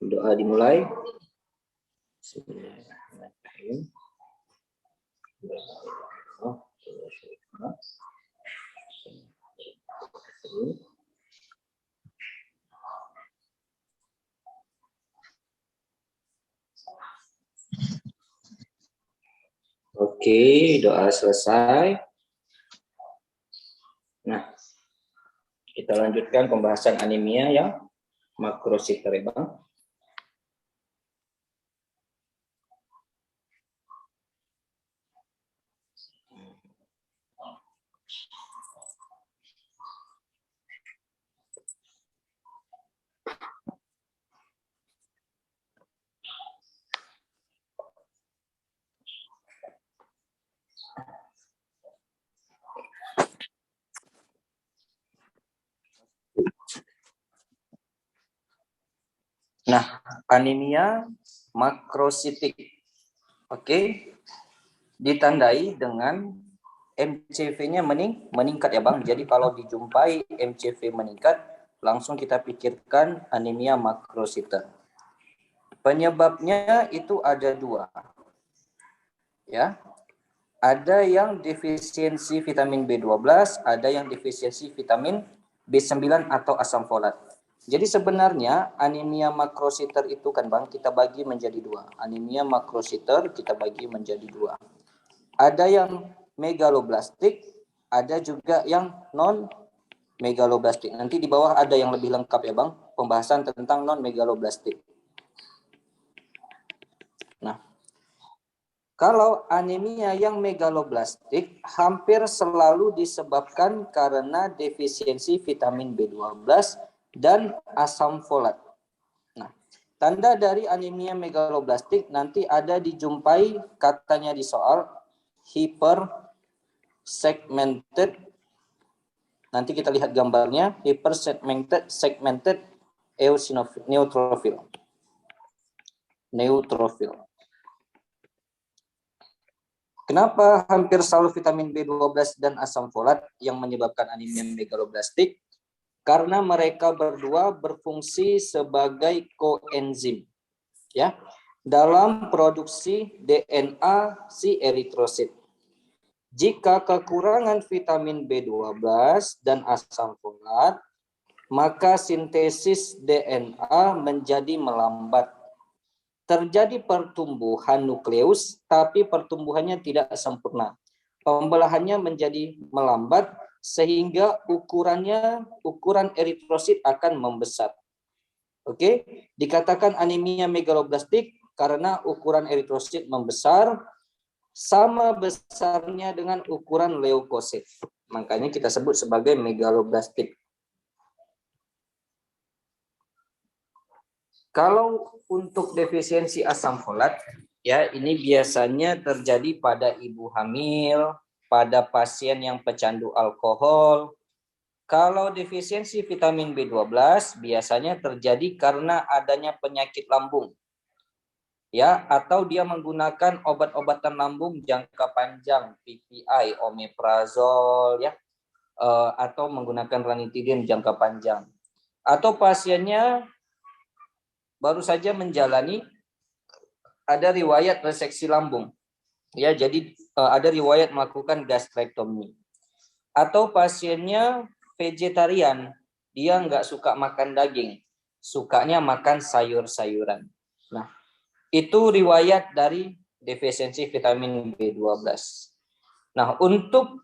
Doa dimulai. Bismillahirrahmanirrahim. Oke, doa selesai. Nah, kita lanjutkan pembahasan anemia yang makrositer ya, Bang. Nah, anemia makrositik, oke, ditandai dengan MCV-nya meningkat ya Bang. Jadi kalau dijumpai MCV meningkat, langsung kita pikirkan anemia makrositik. Penyebabnya itu ada dua, ya. Ada yang defisiensi vitamin B12, ada yang defisiensi vitamin B9 atau asam folat. Jadi sebenarnya anemia makrositer itu kan Bang, kita bagi menjadi dua. Anemia makrositer kita bagi menjadi dua. Ada yang megaloblastik, ada juga yang non megaloblastik. Nanti di bawah ada yang lebih lengkap ya Bang, pembahasan tentang non megaloblastik. Nah, kalau anemia yang megaloblastik hampir selalu disebabkan karena defisiensi vitamin B12 dan asam folat. Nah, tanda dari anemia megaloblastik nanti ada dijumpai katanya di soal hypersegmented. Nanti kita lihat gambarnya, hypersegmented eosinophil neutrophil. Kenapa hampir selalu vitamin B12 dan asam folat yang menyebabkan anemia megaloblastik? Karena mereka berdua berfungsi sebagai koenzim ya dalam produksi DNA si eritrosit. Jika kekurangan vitamin B12 dan asam folat, maka sintesis DNA menjadi melambat. Terjadi pertumbuhan nukleus, tapi pertumbuhannya tidak sempurna. Pembelahannya menjadi melambat, sehingga ukuran eritrosit akan membesar. Oke, dikatakan anemia megaloblastik karena ukuran eritrosit membesar, sama besarnya dengan ukuran leukosit. Makanya kita sebut sebagai megaloblastik. Kalau untuk defisiensi asam folat, ya ini biasanya terjadi pada ibu hamil, pada pasien yang pecandu alkohol. Kalau defisiensi vitamin B12 biasanya terjadi karena adanya penyakit lambung. Ya, atau dia menggunakan obat-obatan lambung jangka panjang, PPI, omeprazol ya, atau menggunakan ranitidin jangka panjang. Atau pasiennya baru saja menjalani ada riwayat reseksi lambung. Ya, jadi ada riwayat melakukan gastrektomi. Atau pasiennya vegetarian, dia nggak suka makan daging, sukanya makan sayur-sayuran. Nah, itu riwayat dari defisiensi vitamin B12. Nah, untuk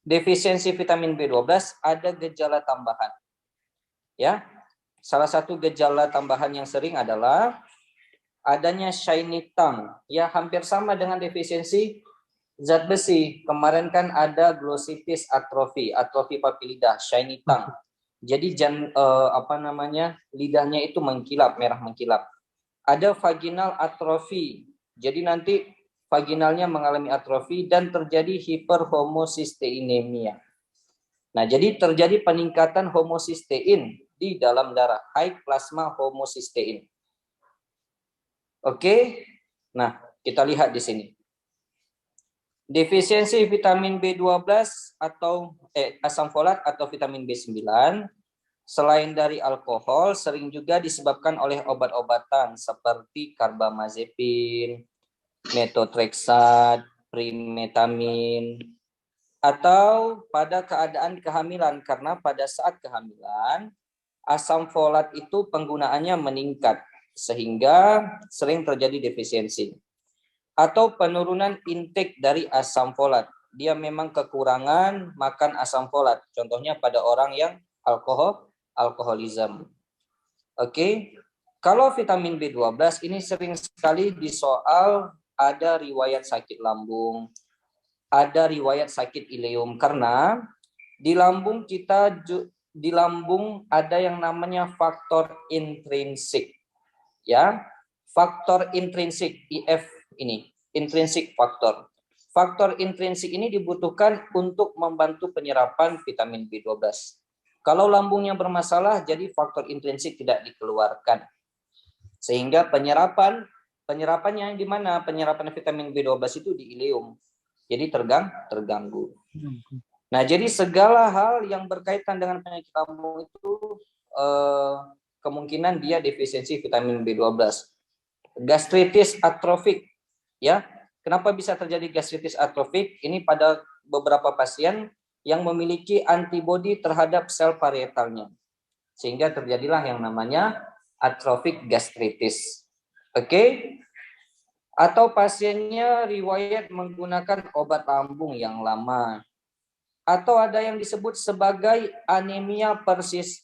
defisiensi vitamin B12 ada gejala tambahan. Ya, salah satu gejala tambahan yang sering adalah adanya shiny tongue. Ya, hampir sama dengan defisiensi zat besi. Kemarin kan ada glossitis atrofi papilidah, shiny tongue. Jadi lidahnya itu mengkilap, merah mengkilap. Ada vaginal atrofi. Jadi nanti vaginalnya mengalami atrofi dan terjadi hiperhomosisteinemia. Nah, jadi terjadi peningkatan homocysteine di dalam darah, high plasma homocysteine. Oke. Nah, kita lihat di sini. Defisiensi vitamin B12 atau asam folat atau vitamin B9 Selain dari alkohol, sering juga disebabkan oleh obat-obatan seperti karbamazepin, methotrexate, primetamin, atau pada keadaan kehamilan, karena pada saat kehamilan asam folat itu penggunaannya meningkat sehingga sering terjadi defisiensi. Atau penurunan intake dari asam folat. Dia memang kekurangan makan asam folat. Contohnya pada orang yang alkoholisme. Oke. Kalau vitamin B12 ini sering sekali di soal ada riwayat sakit lambung, ada riwayat sakit ileum, karena di lambung kita, di lambung ada yang namanya faktor intrinsik, ya, faktor intrinsik IF ini, intrinsic faktor. Faktor intrinsik ini dibutuhkan untuk membantu penyerapan vitamin B12. Kalau lambungnya bermasalah, jadi faktor intrinsik tidak dikeluarkan, sehingga penyerapannya di mana? Penyerapan vitamin B12 itu di ileum, jadi terganggu. Nah, jadi segala hal yang berkaitan dengan penyakit lambung itu kemungkinan dia defisiensi vitamin B12. Gastritis atrofik, ya. Kenapa bisa terjadi gastritis atrofik? Ini pada beberapa pasien yang memiliki antibodi terhadap sel parietalnya, sehingga terjadilah yang namanya atrofik gastritis. Oke? Atau pasiennya riwayat menggunakan obat lambung yang lama, atau ada yang disebut sebagai anemia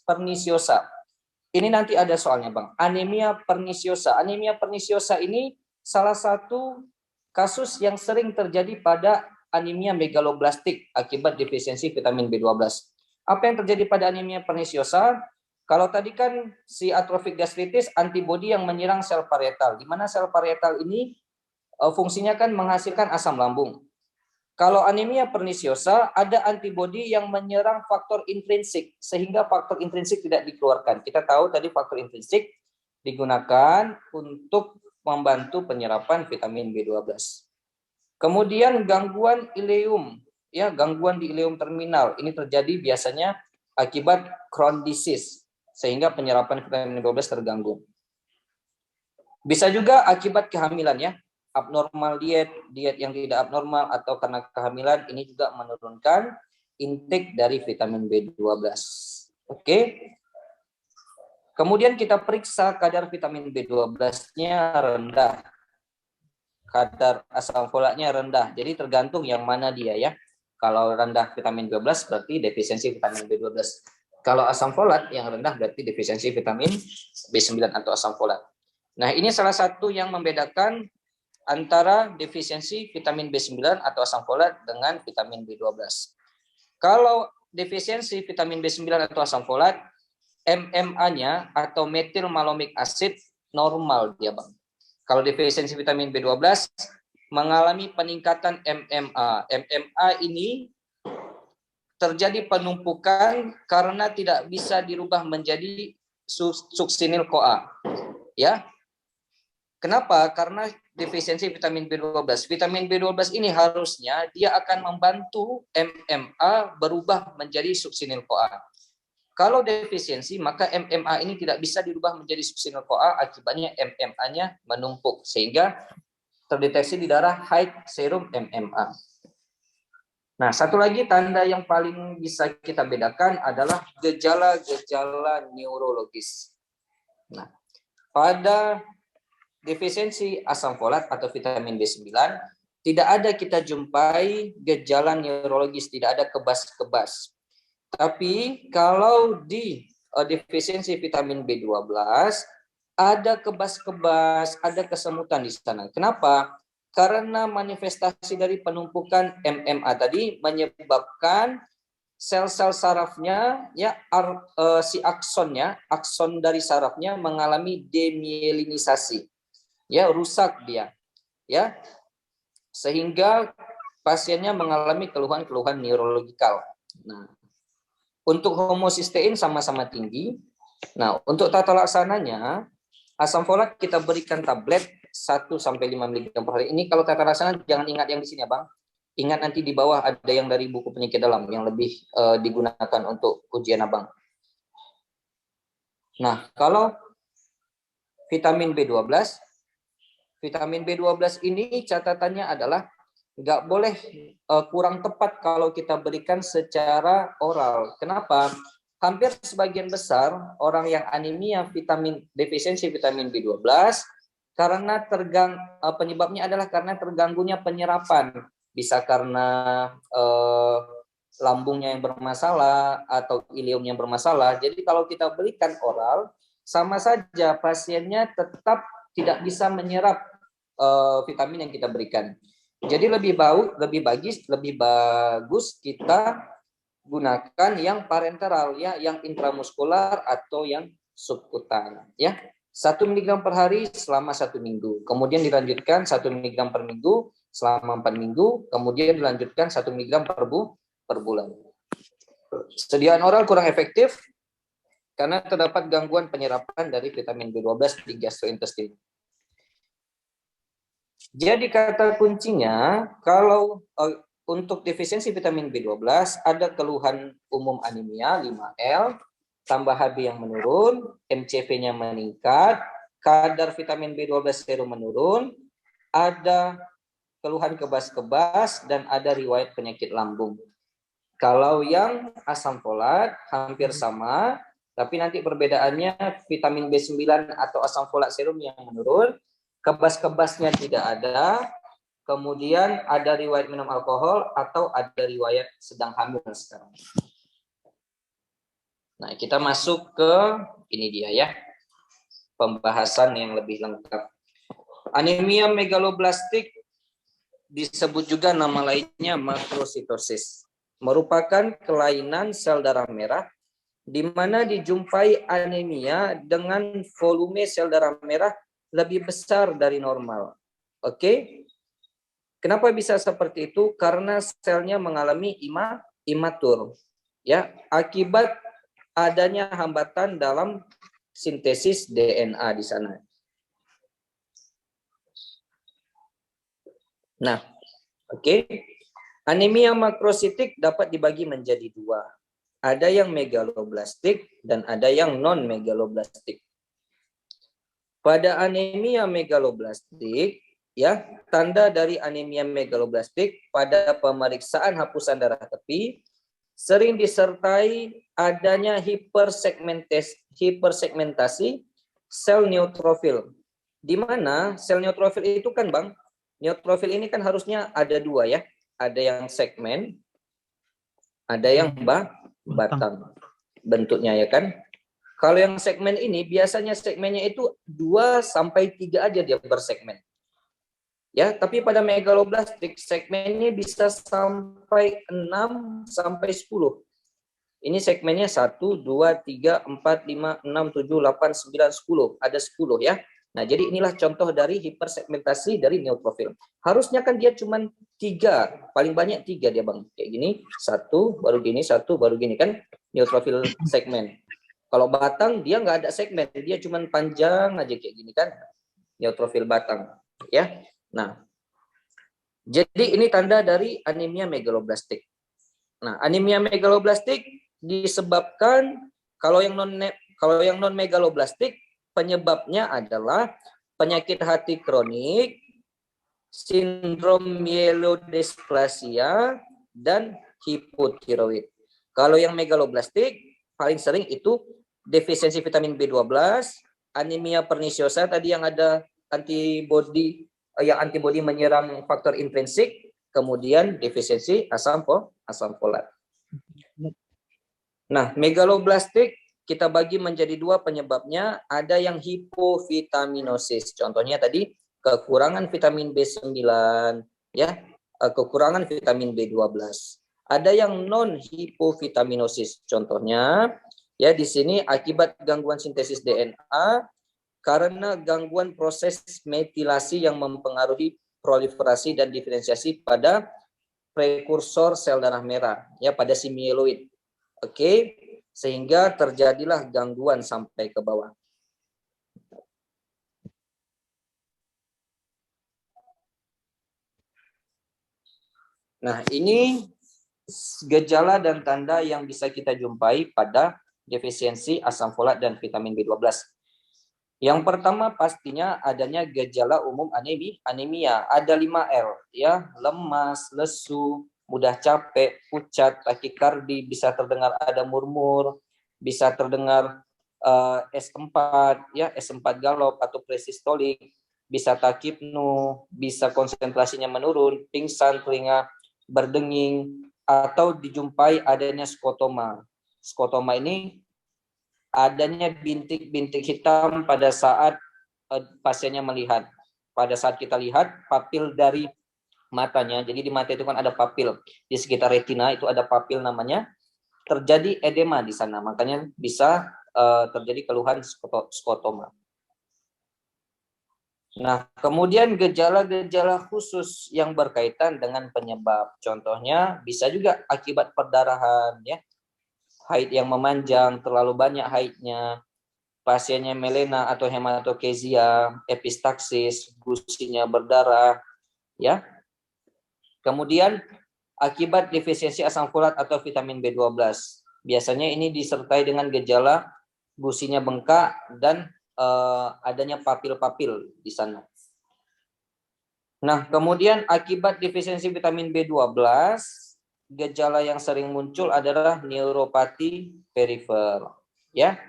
perniciosa. Ini nanti ada soalnya, Bang. Anemia perniciosa. Anemia perniciosa ini salah satu kasus yang sering terjadi pada anemia megaloblastik akibat defisiensi vitamin B12. Apa yang terjadi pada anemia perniciosa? Kalau tadi kan si atrofik gastritis antibodi yang menyerang sel parietal, di mana sel parietal ini fungsinya kan menghasilkan asam lambung. Kalau anemia perniciosa, ada antibodi yang menyerang faktor intrinsik, sehingga faktor intrinsik tidak dikeluarkan. Kita tahu tadi faktor intrinsik digunakan untuk membantu penyerapan vitamin B12. Kemudian gangguan ileum, ya, gangguan di ileum terminal. Ini terjadi biasanya akibat Crohn disease, sehingga penyerapan vitamin B12 terganggu. Bisa juga akibat kehamilan, ya. Abnormal diet yang tidak abnormal, atau karena kehamilan, ini juga menurunkan intake dari vitamin B12. Oke. Kemudian kita periksa kadar vitamin B12-nya rendah. Kadar asam folatnya rendah. Jadi tergantung yang mana dia, ya. Kalau rendah vitamin B12 berarti defisiensi vitamin B12. Kalau asam folat yang rendah berarti defisiensi vitamin B9 atau asam folat. Nah, ini salah satu yang membedakan antara defisiensi vitamin B9 atau asam folat dengan vitamin B12. Kalau defisiensi vitamin B9 atau asam folat, MMA-nya atau metil malomik acid normal dia, Bang. Kalau defisiensi vitamin B12 mengalami peningkatan MMA. MMA ini terjadi penumpukan karena tidak bisa dirubah menjadi suksinil CoA. Ya. Kenapa? Karena defisiensi vitamin B12. Vitamin B12 ini harusnya dia akan membantu MMA berubah menjadi suksinil CoA. Kalau defisiensi, maka MMA ini tidak bisa dirubah menjadi suksinil CoA, akibatnya MMA-nya menumpuk sehingga terdeteksi di darah high serum MMA. Nah, satu lagi tanda yang paling bisa kita bedakan adalah gejala-gejala neurologis. Nah, pada defisiensi asam folat atau vitamin B9 tidak ada kita jumpai gejala neurologis, tidak ada kebas-kebas. Tapi kalau di defisiensi vitamin B12 ada kebas-kebas, ada kesemutan di sana. Kenapa? Karena manifestasi dari penumpukan MMA tadi menyebabkan sel-sel sarafnya, ya, si akson dari sarafnya mengalami demyelinisasi. Ya, rusak dia, ya, sehingga pasiennya mengalami keluhan-keluhan neurologikal. Nah, untuk homosistein sama-sama tinggi. Nah, untuk tata laksananya asam folat kita berikan tablet 1 sampai 5 mg per hari. Ini kalau tata laksana jangan ingat yang di sini ya, Bang. Ingat nanti di bawah ada yang dari buku penyakit dalam yang lebih digunakan untuk ujian Abang. Nah, kalau vitamin B12 ini catatannya adalah nggak boleh kurang tepat kalau kita berikan secara oral. Kenapa? Hampir sebagian besar orang yang anemia defisiensi vitamin B12 karena penyebabnya adalah karena terganggunya penyerapan. Bisa karena lambungnya yang bermasalah atau ileum yang bermasalah. Jadi kalau kita berikan oral, sama saja pasiennya tetap tidak bisa menyerap vitamin yang kita berikan. Jadi lebih bagus kita gunakan yang parenteral ya, yang intramuskular atau yang subkutan ya. 1 mg per hari selama 1 minggu. Kemudian dilanjutkan 1 mg per minggu selama 4 minggu, kemudian dilanjutkan 1 mg per bulan. Sediaan oral kurang efektif karena terdapat gangguan penyerapan dari vitamin B12 di gastrointestin. Jadi kata kuncinya, kalau untuk defisiensi vitamin B12 ada keluhan umum anemia 5L, tambah Hb yang menurun, MCV-nya meningkat, kadar vitamin B12 serum menurun, ada keluhan kebas-kebas, dan ada riwayat penyakit lambung. Kalau yang asam folat hampir sama, tapi nanti perbedaannya vitamin B9 atau asam folat serum yang menurun, kebas-kebasnya tidak ada, kemudian ada riwayat minum alkohol atau ada riwayat sedang hamil sekarang. Nah, kita masuk ke ini dia ya, pembahasan yang lebih lengkap. Anemia megaloblastik disebut juga nama lainnya makrositosis, merupakan kelainan sel darah merah di mana dijumpai anemia dengan volume sel darah merah lebih besar dari normal. Oke? Kenapa bisa seperti itu? Karena selnya mengalami imatur. Ya, akibat adanya hambatan dalam sintesis DNA di sana. Nah, oke. Anemia makrositik dapat dibagi menjadi 2. Ada yang megaloblastik dan ada yang non-megaloblastik. Pada anemia megaloblastik, ya, tanda dari anemia megaloblastik pada pemeriksaan hapusan darah tepi sering disertai adanya hipersegmentasi sel neutrofil. Di mana sel neutrofil itu kan, Bang, neutrofil ini kan harusnya ada 2 ya. Ada yang segmen, ada yang batang bentuknya ya kan. Kalau yang segmen ini biasanya segmennya itu 2 sampai 3 aja dia bersegmen. Ya, tapi pada megaloblastik segmennya bisa sampai 6 sampai 10. Ini segmennya 1 2 3 4 5 6 7 8 9 10. Ada 10 ya. Nah, jadi inilah contoh dari hipersegmentasi dari neutrofil. Harusnya kan dia cuma 3, paling banyak 3 dia, Bang. Kayak gini, 1 baru gini, 1 baru gini kan neutrofil segmen. Kalau batang dia nggak ada segmen, dia cuma panjang aja kayak gini kan, neutrofil batang, ya. Nah, jadi ini tanda dari anemia megaloblastik. Nah, anemia megaloblastik disebabkan kalau yang non megaloblastik penyebabnya adalah penyakit hati kronik, sindrom myelodysplasia, dan hipotiroid. Kalau yang megaloblastik paling sering itu defisiensi vitamin B12, anemia pernisiosa tadi yang ada antibodi menyerang faktor intrinsik, kemudian defisiensi asam folat. Nah, megaloblastik kita bagi menjadi 2 penyebabnya, ada yang hipovitaminosis. Contohnya tadi kekurangan vitamin B9 ya, kekurangan vitamin B12. Ada yang non hipovitaminosis. Contohnya ya di sini akibat gangguan sintesis DNA karena gangguan proses metilasi yang mempengaruhi proliferasi dan diferensiasi pada prekursor sel darah merah ya, pada si mieloid. Oke, sehingga terjadilah gangguan sampai ke bawah. Nah, ini gejala dan tanda yang bisa kita jumpai pada defisiensi asam folat dan vitamin B12. Yang pertama pastinya adanya gejala umum anemia. Ada 5 L ya, lemas, lesu, mudah capek, pucat, takikardi, bisa terdengar ada murmur, bisa terdengar S4 ya, S4 galop atau presistolik, bisa takipnu, bisa konsentrasinya menurun, pingsan, telinga berdenging, atau dijumpai adanya skotoma. Skotoma ini adanya bintik-bintik hitam pada saat pasiennya melihat. Pada saat kita lihat papil dari matanya, jadi di mata itu kan ada papil, di sekitar retina itu ada papil namanya, terjadi edema di sana, makanya bisa terjadi keluhan skotoma. Nah, kemudian gejala-gejala khusus yang berkaitan dengan penyebab, contohnya bisa juga akibat perdarahan, ya, haid yang memanjang, terlalu banyak haidnya, pasiennya melena atau hematokezia, epistaksis, gusinya berdarah, ya. Kemudian akibat defisiensi asam folat atau vitamin B12. Biasanya ini disertai dengan gejala gusinya bengkak dan adanya papil-papil di sana. Nah, kemudian akibat defisiensi vitamin B12, gejala yang sering muncul adalah neuropati perifer, ya.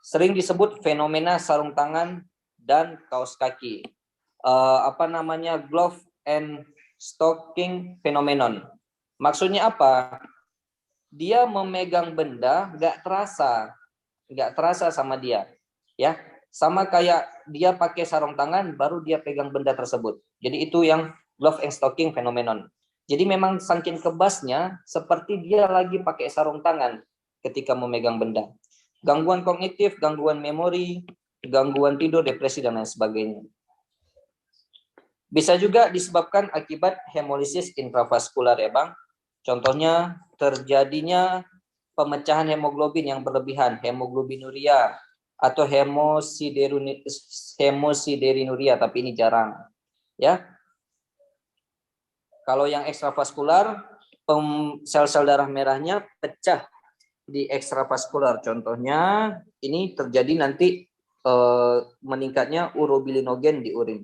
Sering disebut fenomena sarung tangan dan kaos kaki. Glove and stocking phenomenon. Maksudnya apa? Dia memegang benda nggak terasa sama dia, ya. Sama kayak dia pakai sarung tangan baru dia pegang benda tersebut. Jadi itu yang glove and stocking phenomenon. Jadi memang saking kebasnya seperti dia lagi pakai sarung tangan ketika memegang benda. Gangguan kognitif, gangguan memori, gangguan tidur, depresi dan lain sebagainya. Bisa juga disebabkan akibat hemolisis intravaskular ya Bang. Contohnya terjadinya pemecahan hemoglobin yang berlebihan, hemoglobinuria atau hemosideриnuria, tapi ini jarang. Ya. Kalau yang ekstravaskular, sel-sel darah merahnya pecah di ekstravaskular. Contohnya ini terjadi nanti meningkatnya urobilinogen di urin.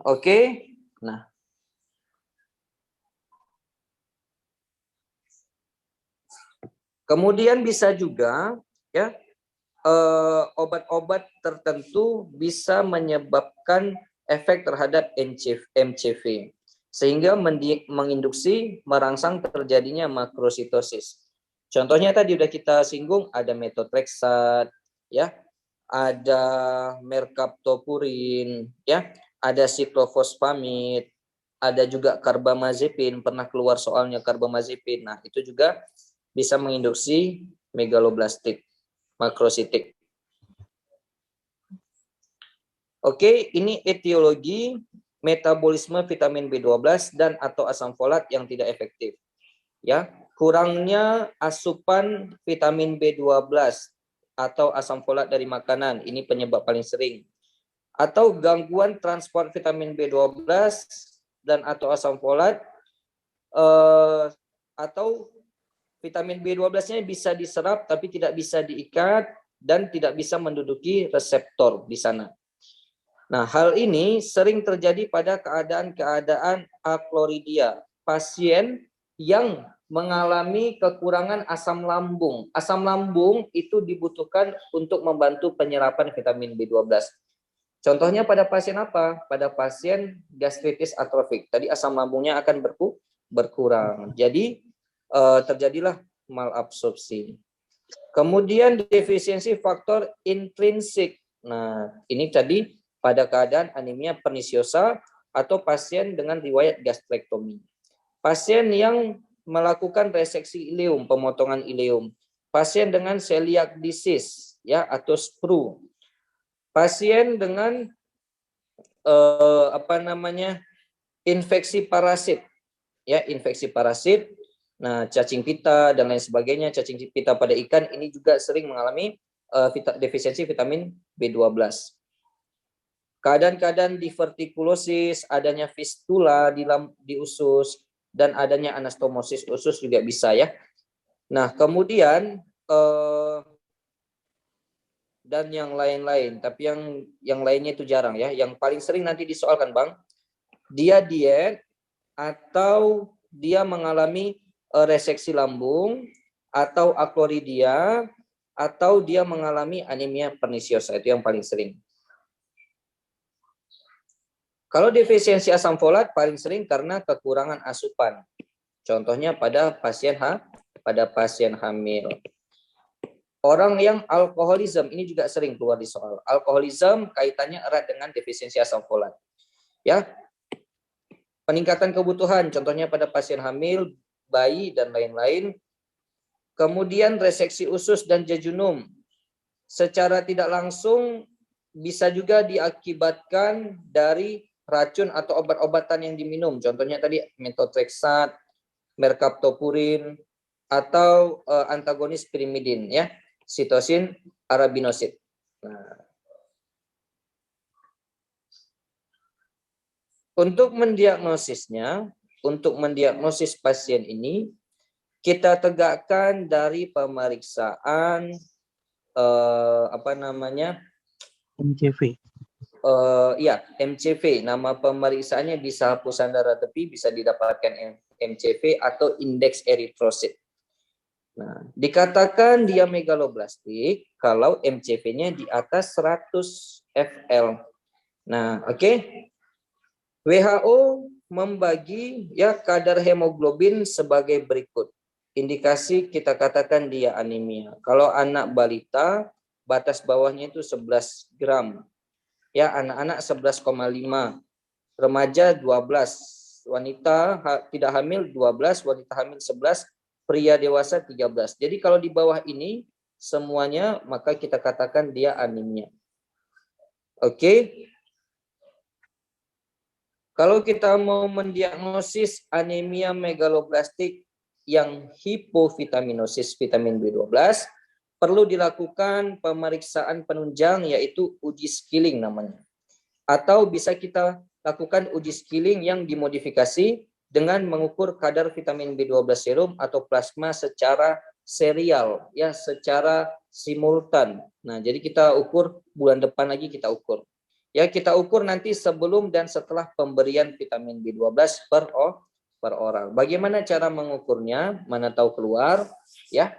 Oke. Nah, kemudian bisa juga ya obat-obat tertentu bisa menyebabkan efek terhadap MCV sehingga menginduksi merangsang terjadinya makrositosis. Contohnya tadi udah kita singgung, ada methotrexate, ya, ada mercaptopurin, ya, ada siklofosfamid, ada juga karbamazepin, pernah keluar soalnya karbamazepin. Nah, itu juga bisa menginduksi megaloblastik, makrositik. Oke, ini etiologi metabolisme vitamin B12 dan atau asam folat yang tidak efektif. Ya, kurangnya asupan vitamin B12 atau asam folat dari makanan, ini penyebab paling sering. Atau gangguan transport vitamin B12 dan atau asam folat, atau vitamin B12-nya bisa diserap tapi tidak bisa diikat dan tidak bisa menduduki reseptor di sana. Nah, hal ini sering terjadi pada keadaan-keadaan akloridia, pasien yang mengalami kekurangan asam lambung. Asam lambung itu dibutuhkan untuk membantu penyerapan vitamin B12. Contohnya pada pasien apa? Pada pasien gastritis atrofik. Tadi asam lambungnya akan berkurang. Jadi terjadilah malabsorpsi. Kemudian defisiensi faktor intrinsik. Nah, ini tadi pada keadaan anemia pernisiosa atau pasien dengan riwayat gastrektomi. Pasien yang melakukan reseksi ileum, pemotongan ileum. Pasien dengan celiac disease ya atau SPRU. Pasien dengan infeksi parasit. Ya, infeksi parasit. Nah, cacing pita dan lain sebagainya, cacing pita pada ikan ini juga sering mengalami defisiensi vitamin B12. Keadaan-keadaan divertikulosis, adanya fistula di usus, dan adanya anastomosis usus juga bisa ya. Nah, kemudian dan yang lain-lain, tapi yang lainnya itu jarang ya. Yang paling sering nanti disoalkan, Bang, dia diet atau dia mengalami reseksi lambung atau akloridia atau dia mengalami anemia pernisiosa, itu yang paling sering. Kalau defisiensi asam folat paling sering karena kekurangan asupan. Contohnya pada pasien hamil. Orang yang alkoholisme ini juga sering keluar di soal. Alkoholisme kaitannya erat dengan defisiensi asam folat. Ya. Peningkatan kebutuhan contohnya pada pasien hamil, bayi dan lain-lain. Kemudian reseksi usus dan jejunum. Secara tidak langsung bisa juga diakibatkan dari racun atau obat-obatan yang diminum. Contohnya tadi methotrexat, mercaptopurin, atau antagonis pirimidin, ya, sitosin, arabinosid. Nah, untuk mendiagnosis pasien ini, kita tegakkan dari pemeriksaan MCV. Ya, MCV. Nama pemeriksaannya bisa hapusan darah tepi, bisa didapatkan MCV atau indeks eritrosit. Nah, dikatakan dia megaloblastik kalau MCV-nya di atas 100 fl. Nah, oke. WHO membagi ya kadar hemoglobin sebagai berikut. Indikasi kita katakan dia anemia. Kalau anak balita, batas bawahnya itu 11 gram. Ya, anak-anak 11,5. Remaja 12. Wanita tidak hamil 12, wanita hamil 11, pria dewasa 13. Jadi kalau di bawah ini semuanya maka kita katakan dia anemia. Oke. Kalau kita mau mendiagnosis anemia megaloblastik yang hipovitaminosis vitamin B12, perlu dilakukan pemeriksaan penunjang yaitu uji skilling namanya. Atau bisa kita lakukan uji skilling yang dimodifikasi dengan mengukur kadar vitamin B12 serum atau plasma secara serial, ya, secara simultan. Nah, jadi kita ukur bulan depan lagi kita ukur. Ya, kita ukur nanti sebelum dan setelah pemberian vitamin B12 per orang. Bagaimana cara mengukurnya? Mana tahu keluar, ya.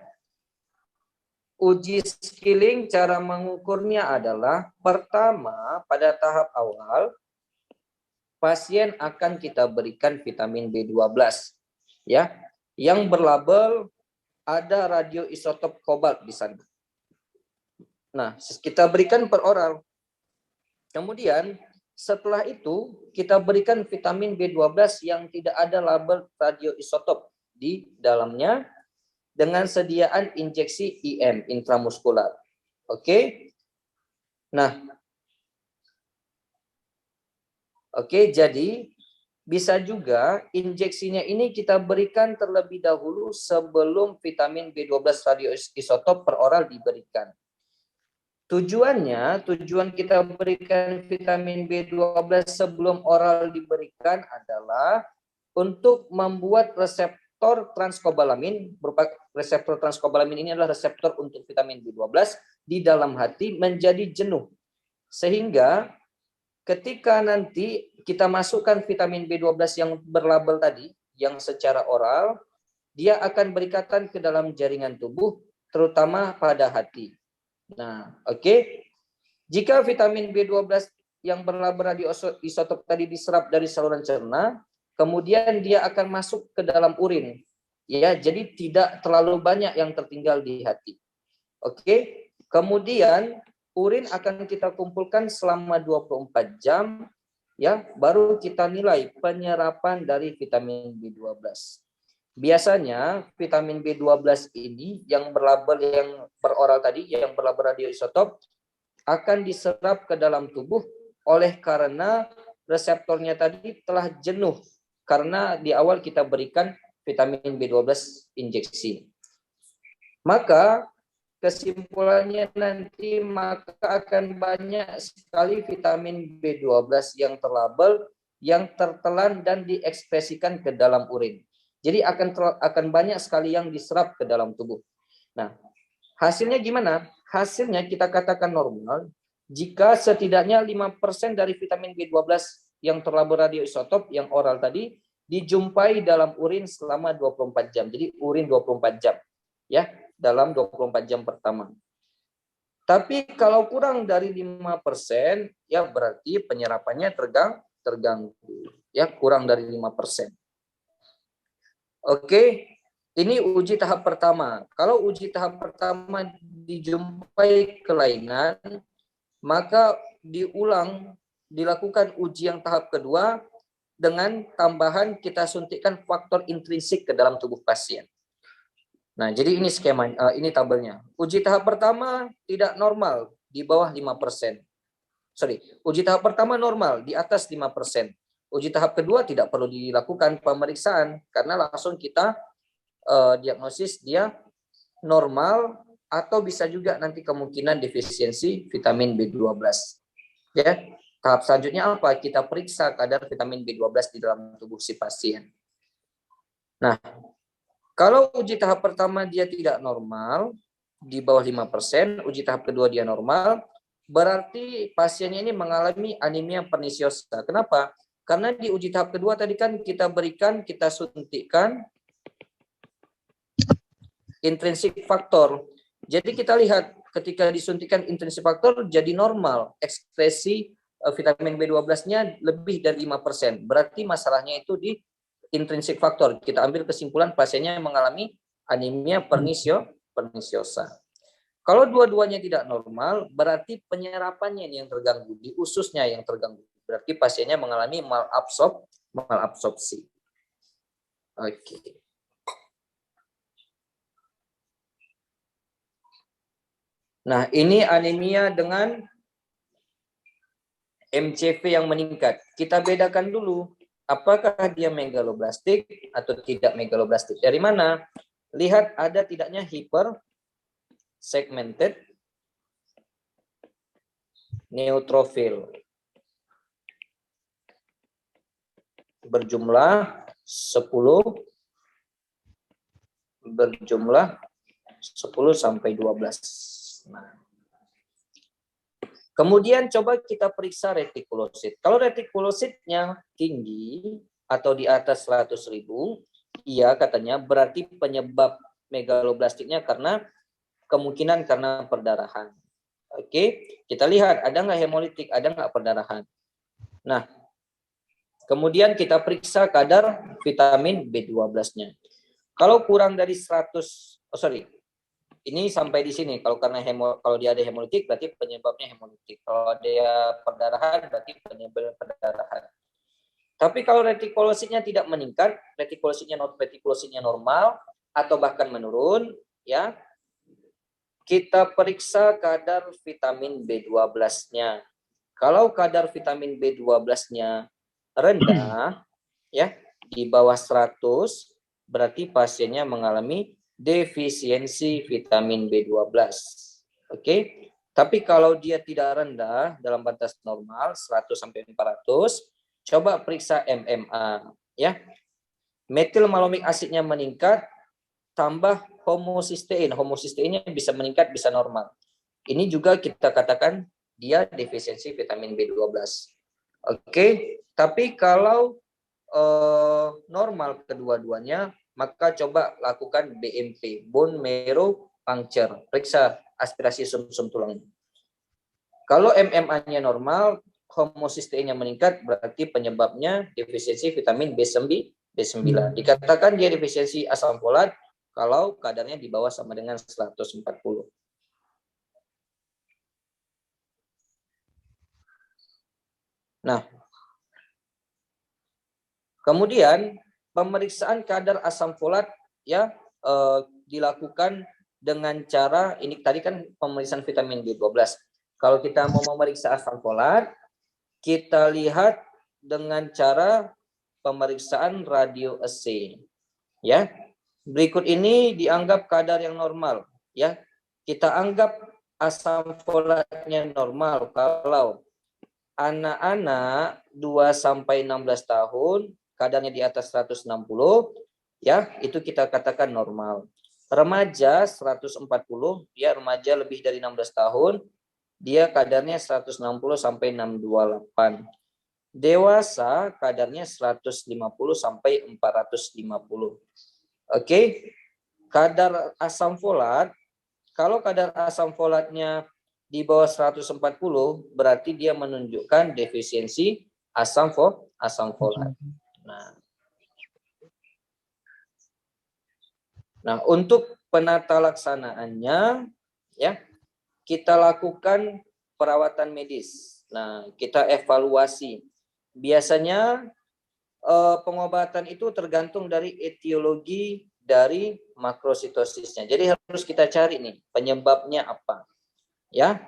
Uji skilling cara mengukurnya adalah pertama pada tahap awal pasien akan kita berikan vitamin B12 ya yang berlabel ada radioisotop kobalt di sana. Nah, kita berikan per oral. Kemudian setelah itu kita berikan vitamin B12 yang tidak ada label radioisotop di dalamnya dengan sediaan injeksi IM intramuskular. Oke. Nah, oke, jadi bisa juga injeksinya ini kita berikan terlebih dahulu sebelum vitamin B12 radioisotop per oral diberikan. Tujuan kita berikan vitamin B12 sebelum oral diberikan adalah untuk membuat reseptor transkobalamin, berupa reseptor transkobalamin ini adalah reseptor untuk vitamin B12 di dalam hati menjadi jenuh. Sehingga ketika nanti kita masukkan vitamin B12 yang berlabel tadi, yang secara oral, dia akan berikatan ke dalam jaringan tubuh, terutama pada hati. Nah, oke. Jika vitamin B12 yang berlabel radioisotop tadi diserap dari saluran cerna, kemudian dia akan masuk ke dalam urin. Ya, jadi tidak terlalu banyak yang tertinggal di hati. Oke. Kemudian urin akan kita kumpulkan selama 24 jam ya, baru kita nilai penyerapan dari vitamin B12. Biasanya vitamin B12 ini yang berlabel yang beroral tadi, yang berlabel radioisotop akan diserap ke dalam tubuh oleh karena reseptornya tadi telah jenuh karena di awal kita berikan vitamin B12 injeksi. Maka kesimpulannya nanti maka akan banyak sekali vitamin B12 yang terlabel, yang tertelan dan diekspresikan ke dalam urin. Jadi akan banyak sekali yang diserap ke dalam tubuh. Nah, hasilnya gimana? Hasilnya kita katakan normal jika setidaknya 5% dari vitamin B12 yang terlabur radioisotop yang oral tadi dijumpai dalam urin selama 24 jam. Jadi urin 24 jam ya, dalam 24 jam pertama. Tapi kalau kurang dari 5%, ya berarti penyerapannya terganggu. Ya, kurang dari 5%. Oke, ini uji tahap pertama. Kalau uji tahap pertama dijumpai kelainan, maka dilakukan uji yang tahap kedua dengan tambahan kita suntikkan faktor intrinsik ke dalam tubuh pasien. Nah, jadi ini skema, ini tabelnya. Uji tahap pertama tidak normal, di bawah 5%. Uji tahap pertama normal, di atas 5%. Uji tahap kedua tidak perlu dilakukan pemeriksaan, karena langsung kita diagnosis dia normal, atau bisa juga nanti kemungkinan defisiensi vitamin B12. Ya, tahap selanjutnya apa? Kita periksa kadar vitamin B12 di dalam tubuh si pasien. Nah, kalau uji tahap pertama dia tidak normal, di bawah 5%, uji tahap kedua dia normal, berarti pasiennya ini mengalami anemia pernisiosa. Kenapa? Karena di uji tahap kedua tadi kan kita suntikkan intrinsic faktor. Jadi kita lihat ketika disuntikkan intrinsic faktor jadi normal, ekspresi vitamin B12-nya lebih dari 5%. Berarti masalahnya itu di intrinsic faktor. Kita ambil kesimpulan pasiennya mengalami anemia pernisiosa. Kalau dua-duanya tidak normal, berarti penyerapannya yang terganggu, di ususnya yang terganggu. Berarti pasiennya mengalami malabsorpsi. Oke. Nah, ini anemia dengan MCV yang meningkat. Kita bedakan dulu, apakah dia megaloblastik atau tidak megaloblastik. Dari mana? Lihat ada tidaknya hypersegmented neutrophil berjumlah 10 sampai 12. Nah. Kemudian coba kita periksa retikulosit. Kalau retikulositnya tinggi atau di atas 100.000, iya katanya berarti penyebab megaloblastiknya kemungkinan karena perdarahan. Oke, kita lihat ada nggak hemolitik, ada nggak perdarahan. Nah, kemudian kita periksa kadar vitamin B12-nya. Kalau kurang dari 100, ini sampai di sini. Kalau dia ada hemolitik berarti penyebabnya hemolitik. Kalau dia perdarahan berarti penyebab perdarahan. Tapi kalau retikulositnya tidak meningkat, retikulositnya normal atau bahkan menurun, ya, kita periksa kadar vitamin B12-nya. Kalau kadar vitamin B12-nya rendah, ya, di bawah 100, berarti pasiennya mengalami defisiensi vitamin B12. Oke. Tapi kalau dia tidak rendah dalam batas normal 100 sampai 400, coba periksa MMA, ya. Metil malomik asidnya meningkat, tambah homosistein. Homosisteinnya bisa meningkat, bisa normal. Ini juga kita katakan dia defisiensi vitamin B12. Oke, tapi kalau normal kedua-duanya, maka coba lakukan BMP, bone marrow puncture, periksa aspirasi sumsum tulang. Kalau MMA-nya normal, homosisteinnya meningkat, berarti penyebabnya defisiensi vitamin B9. Dikatakan dia defisiensi asam folat kalau kadarnya di bawah sama dengan 140. Nah, kemudian pemeriksaan kadar asam folat ya dilakukan dengan cara ini tadi kan pemeriksaan vitamin B12. Kalau kita mau memeriksa asam folat, kita lihat dengan cara pemeriksaan radioassay. Ya. Berikut ini dianggap kadar yang normal, ya. Kita anggap asam folatnya normal kalau anak-anak 2 sampai 16 tahun kadarnya di atas 160, Ya, itu kita katakan normal. Remaja 140, ya remaja lebih dari 16 tahun, dia kadarnya 160 sampai 628. Dewasa kadarnya 150 sampai 450. Oke. Kadar asam folat, kalau kadar asam folatnya di bawah 140 berarti dia menunjukkan defisiensi asam folat. Nah, untuk penata laksanaannya ya, kita lakukan perawatan medis. Nah, kita evaluasi. Biasanya pengobatan itu tergantung dari etiologi dari makrositosisnya. Jadi harus kita cari nih penyebabnya apa. Ya.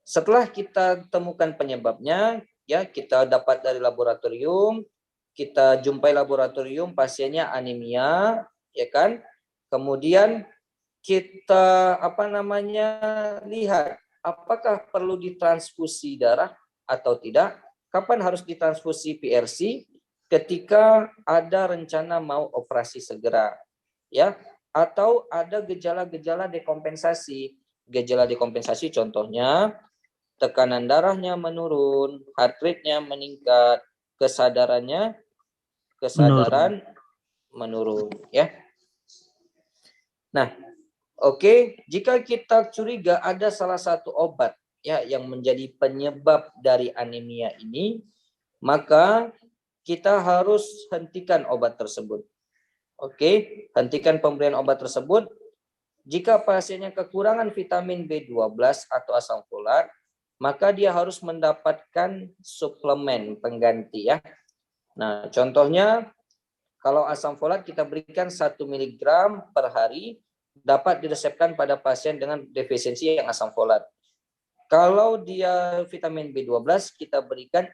Setelah kita temukan penyebabnya, ya kita dapat dari laboratorium, kita jumpai laboratorium pasiennya anemia, ya kan? Kemudian kita lihat apakah perlu ditransfusi darah atau tidak, kapan harus ditransfusi PRC, ketika ada rencana mau operasi segera, ya, atau ada gejala-gejala dekompensasi. Gejala dekompensasi contohnya tekanan darahnya menurun, heart rate-nya meningkat, kesadaran menurun, ya. Nah, oke, jika kita curiga ada salah satu obat ya yang menjadi penyebab dari anemia ini, maka kita harus hentikan obat tersebut. Oke, hentikan pemberian obat tersebut. Jika pasiennya kekurangan vitamin B12 atau asam folat, maka dia harus mendapatkan suplemen pengganti ya. Nah, contohnya kalau asam folat kita berikan 1 mg per hari, dapat diresepkan pada pasien dengan defisiensi yang asam folat. Kalau dia vitamin B12, kita berikan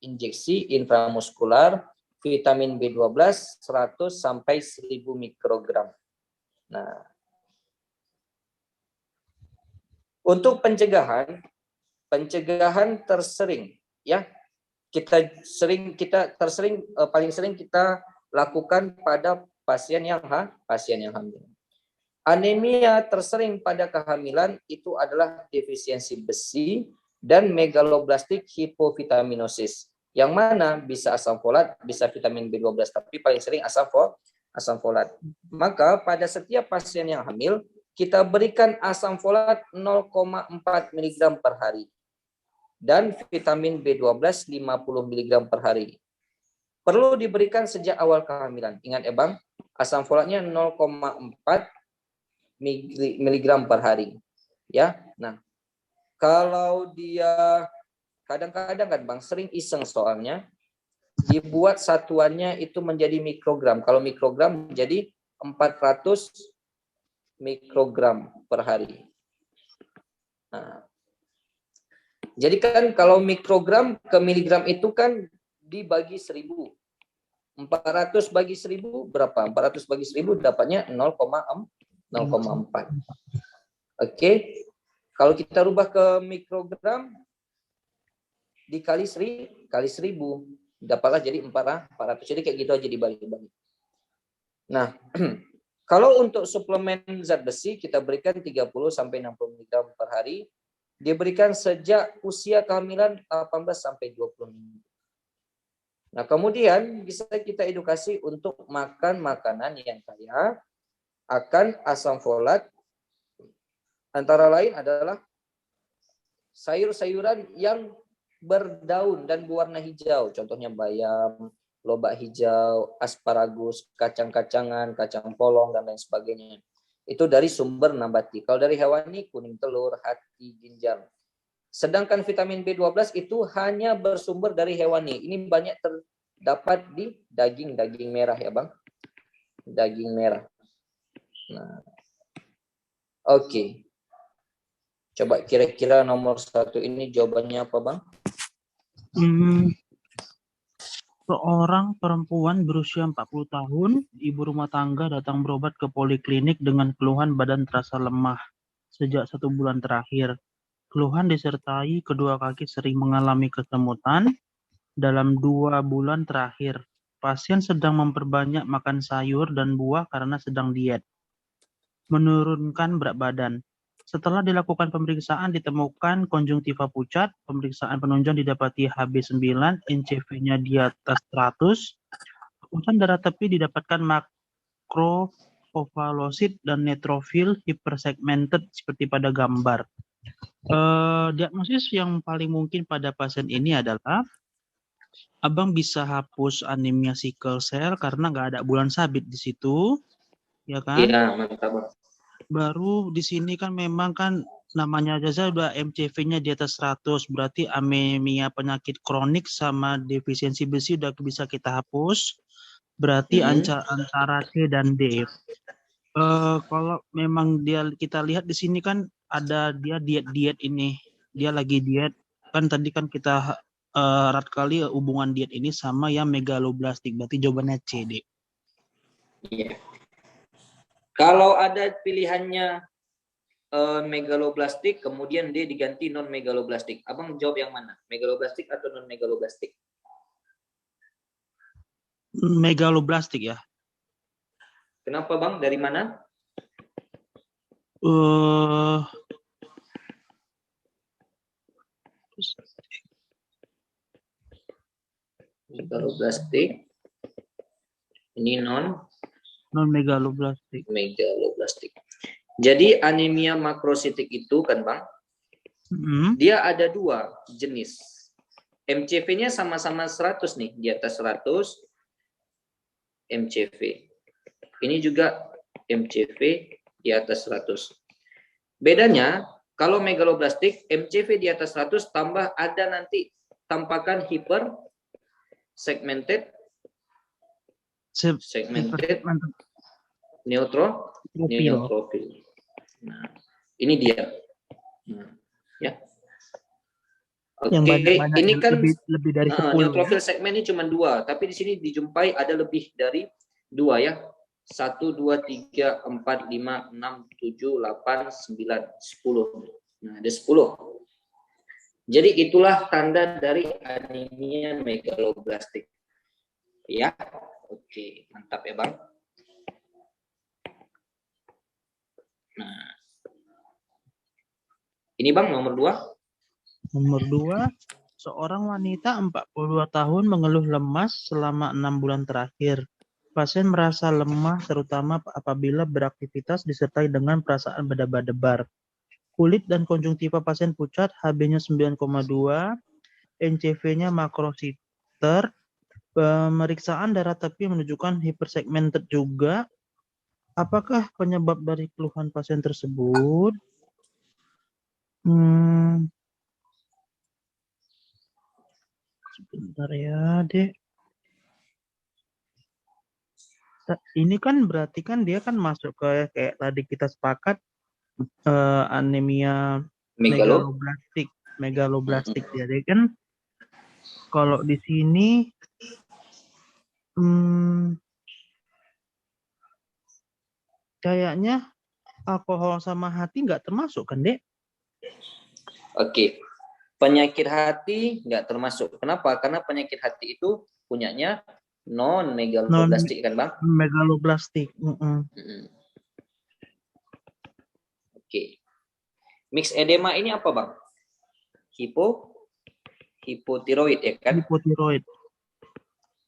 injeksi intramuskular vitamin B12 100 sampai 1000 mikrogram. Nah, untuk pencegahan tersering ya, paling sering kita lakukan pada pasien yang hamil. Anemia tersering pada kehamilan itu adalah defisiensi besi dan megaloblastik hipovitaminosis. Yang mana bisa asam folat, bisa vitamin B12, tapi paling sering asam folat. Maka pada setiap pasien yang hamil, kita berikan asam folat 0,4 mg per hari. Dan vitamin B12 50 mg per hari. Perlu diberikan sejak awal kehamilan. Ingat ya Bang, asam folatnya 0,4 miligram per hari, ya. Nah, kalau dia kadang-kadang kan Bang sering iseng soalnya dibuat satuannya itu menjadi mikrogram. Kalau mikrogram menjadi 400 mikrogram per hari. Nah, jadi kan kalau mikrogram ke miligram itu kan dibagi 1000. 400 bagi 1000 berapa? 400 bagi 1000 dapatnya 0,4. Oke. Kalau kita rubah ke mikrogram dikali 1000 dapatlah jadi 400. Jadi kayak gitu aja dibagi-bagi. Nah, kalau untuk suplemen zat besi kita berikan 30 sampai 60 mg per hari, diberikan sejak usia kehamilan 18 sampai 20 minggu. Nah, kemudian bisa kita edukasi untuk makan makanan yang kaya akan asam folat, antara lain adalah sayur-sayuran yang berdaun dan berwarna hijau, contohnya bayam, lobak hijau, asparagus, kacang-kacangan, kacang polong, dan lain sebagainya. Itu dari sumber nabati. Kalau dari hewani, kuning telur, hati, ginjal. Sedangkan vitamin B12 itu hanya bersumber dari hewani. Ini banyak terdapat di daging merah ya Bang. Daging merah. Nah, oke. Coba kira-kira nomor 1 ini jawabannya apa Bang? Seorang perempuan berusia 40 tahun, ibu rumah tangga datang berobat ke poliklinik dengan keluhan badan terasa lemah sejak 1 bulan terakhir. Keluhan disertai kedua kaki sering mengalami kesemutan dalam 2 bulan terakhir. Pasien sedang memperbanyak makan sayur dan buah karena sedang diet. Menurunkan berat badan. Setelah dilakukan pemeriksaan ditemukan konjungtiva pucat, pemeriksaan penunjang didapati HB9, NCV-nya di atas 100, keputusan darah tepi didapatkan makroovalosit dan neutrofil hypersegmented seperti pada gambar. Diagnosis yang paling mungkin pada pasien ini adalah Abang bisa hapus anemia sickle cell karena nggak ada bulan sabit di situ, ya kan? Iya, mantap Bang. Baru di sini kan memang kan namanya aja udah MCV-nya di atas 100, berarti anemia penyakit kronik sama defisiensi besi udah bisa kita hapus. Berarti antara C dan D. Kalau memang kita lihat di sini kan ada dia diet ini, dia lagi diet kan tadi kan kita erat kali hubungan diet ini sama yang megaloblastik, berarti jawabannya C, D. Iya. Kalau ada pilihannya megaloblastik, kemudian D diganti non megaloblastik, Abang jawab yang mana? Megaloblastik atau non megaloblastik? Megaloblastik ya. Kenapa Bang? Dari mana? Megaloblastik. Ini non megaloblastik. Jadi anemia makrositik itu kan Bang, dia ada dua jenis. MCV-nya sama-sama 100 nih, di atas 100 MCV. Ini juga MCV di atas 100. Bedanya kalau megaloblastik MCV di atas 100 tambah ada nanti tampakan hypersegmented neutrofil. Nah, ini dia. Ya. Oke, ini kan lebih dari 10. Neutrofil segmen ini cuma 2, tapi di sini dijumpai ada lebih dari 2 ya. 1, 2, 3, 4, 5, 6, 7, 8, 9, 10. Nah, ada 10. Jadi itulah tanda dari anemia megaloblastik. Ya. Oke, mantap ya Bang. Nah, ini Bang nomor 2. Nomor 2, seorang wanita 42 tahun mengeluh lemas selama 6 bulan terakhir. Pasien merasa lemah terutama apabila beraktivitas disertai dengan perasaan berdebar-debar. Kulit dan konjungtiva pasien pucat, HB-nya 9,2, NCV-nya makrositer. Pemeriksaan darah tepi menunjukkan hypersegmented juga. Apakah penyebab dari keluhan pasien tersebut? Sebentar ya, Dek. Ini kan berarti kan dia kan masuk ke kayak tadi kita sepakat anemia megaloblastik jadi kan kalau di sini kayaknya alkohol sama hati nggak termasuk kan, Dek? Oke. Penyakit hati nggak termasuk. Kenapa? Karena penyakit hati itu punyanya non megaloblastik kan Bang? Megaloblastik. Oke. Mix edema ini apa Bang? Hipotiroid ya kan? Hipotiroid.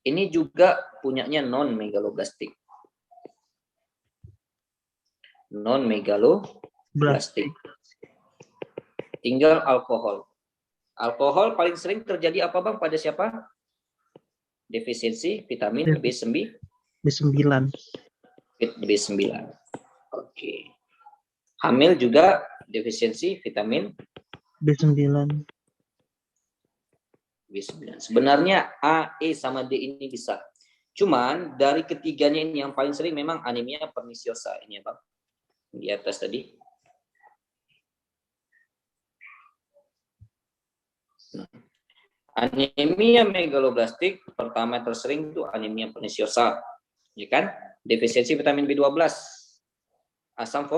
Ini juga punyanya non megaloblastik. Non megaloblastik. Tinggal alkohol. Alkohol paling sering terjadi apa Bang pada siapa? Defisiensi vitamin B9. Oke. Hamil juga defisiensi vitamin B9. Sebenarnya A, E sama D ini bisa. Cuman dari ketiganya ini yang paling sering memang anemia pernisiosa ini ya Bang. Di atas tadi. Nah, anemia megaloblastik pertama tersering itu anemia pernisiosa, ya kan? Defisiensi vitamin B12, asam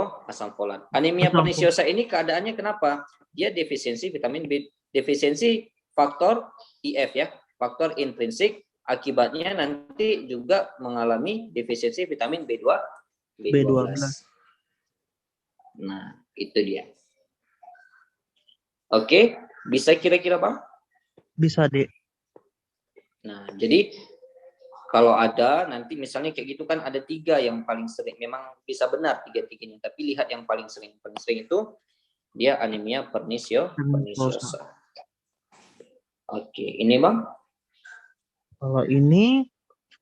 folat. Anemia pernisiosa ini keadaannya kenapa? Dia defisiensi vitamin B, defisiensi faktor IF ya, faktor intrinsik akibatnya nanti juga mengalami defisiensi vitamin B12. Nah, itu dia. Oke, bisa kira-kira Bang? Bisa, Dek. Nah, jadi kalau ada nanti misalnya kayak gitu kan ada 3 yang paling sering. Memang bisa benar 3-3-nya, tapi lihat yang paling sering. Paling sering itu dia anemia pernisiosa. Oke, ini Bang? Kalau ini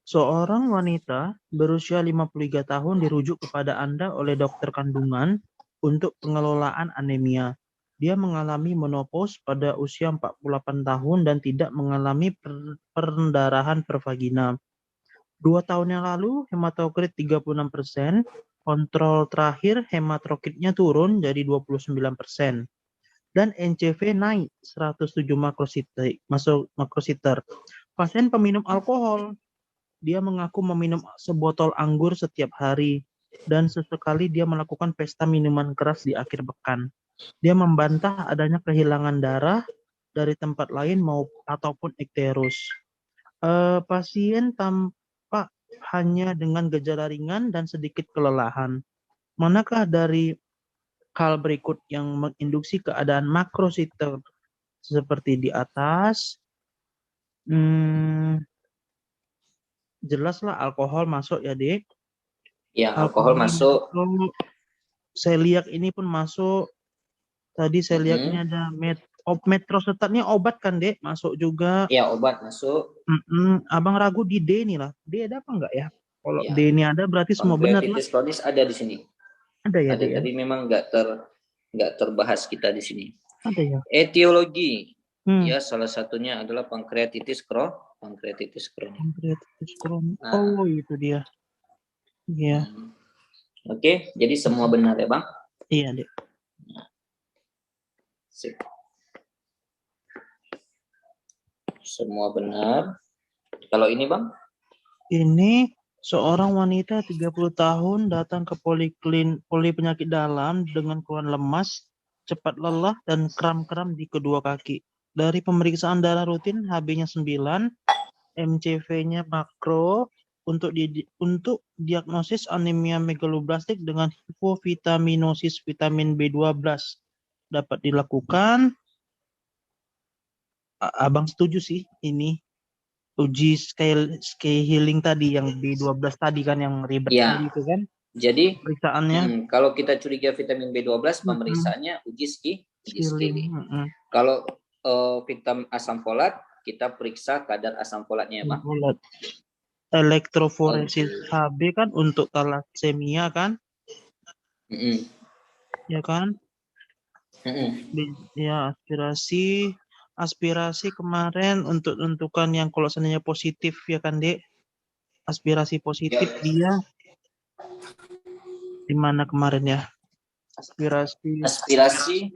seorang wanita berusia 53 tahun dirujuk kepada Anda oleh dokter kandungan untuk pengelolaan anemia. Dia mengalami menopause pada usia 48 tahun dan tidak mengalami pendarahan per vagina. 2 tahun yang lalu hematokrit 36%, kontrol terakhir hematokritnya turun jadi 29%. Dan NCV naik 107 makrositer. Pasien peminum alkohol, dia mengaku meminum sebotol anggur setiap hari dan sesekali dia melakukan pesta minuman keras di akhir pekan. Dia membantah adanya kehilangan darah dari tempat lain ataupun ikterus. Pasien tampak hanya dengan gejala ringan dan sedikit kelelahan. Manakah dari hal berikut yang menginduksi keadaan makrositer seperti di atas? Jelaslah alkohol masuk ya, Dek. Ya, alkohol masuk. Seliak ini pun masuk. Tadi seliaknya ada metrosetatnya obat kan, Dek? Masuk juga. Ya, obat masuk. Abang ragu di D nih lah. D ada apa enggak ya? Kalau Ya. D ini ada berarti semua benar lah. Pankreatitis kronis ada di sini. Ada ya, ada, Dek, tapi memang nggak terbahas kita di sini. Ada ya. Etiologi. Ya, salah satunya adalah pankreatitis kronis. Pankreatitis kronis. Oh, itu dia. Iya. Oke, jadi semua benar ya, Bang? Iya, Dek. Sip. Semua benar. Kalau ini, Bang? Ini seorang wanita 30 tahun datang ke poli penyakit dalam dengan keluhan lemas, cepat lelah, dan kram-kram di kedua kaki. Dari pemeriksaan darah rutin, HB-nya 9, MCV-nya makro, untuk diagnosis anemia megaloblastik dengan hipovitaminosis vitamin B12 dapat dilakukan. Abang setuju sih ini. Uji scale healing tadi yang B12 tadi kan yang ribet ya. tadi itu kan. Jadi pemeriksaannya kalau kita curiga vitamin B12 pemeriksaannya uji scaling. Kalau vitamin asam folat kita periksa kadar asam folatnya, Bang. Elektroforesis HB kan untuk thalassemia kan? Ya kan? Ya, aspirasi kemarin untuk tentukan yang kalau seandainya positif ya kan, Dek? Aspirasi positif dia di mana kemarin ya? Aspirasi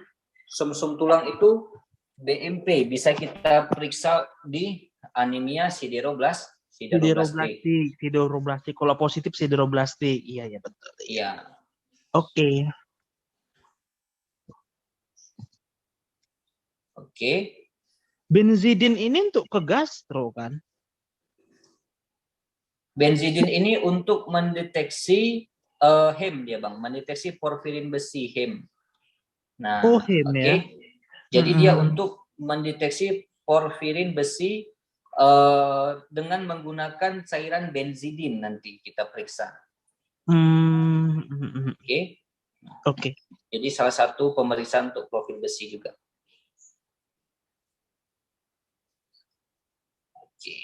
sumsum tulang itu BMP bisa kita periksa di anemia sideroblastik. Kalau positif sideroblastik. Iya ya betul. Iya. Oke. Benzidin ini untuk ke gastro kan? Benzidin ini untuk mendeteksi HEM dia, Bang, mendeteksi porfirin besi HEM. Nah, HEM ya. Jadi dia untuk mendeteksi porfirin besi dengan menggunakan cairan benzidin nanti kita periksa. Oke. Jadi salah satu pemeriksaan untuk profil besi juga. Oke.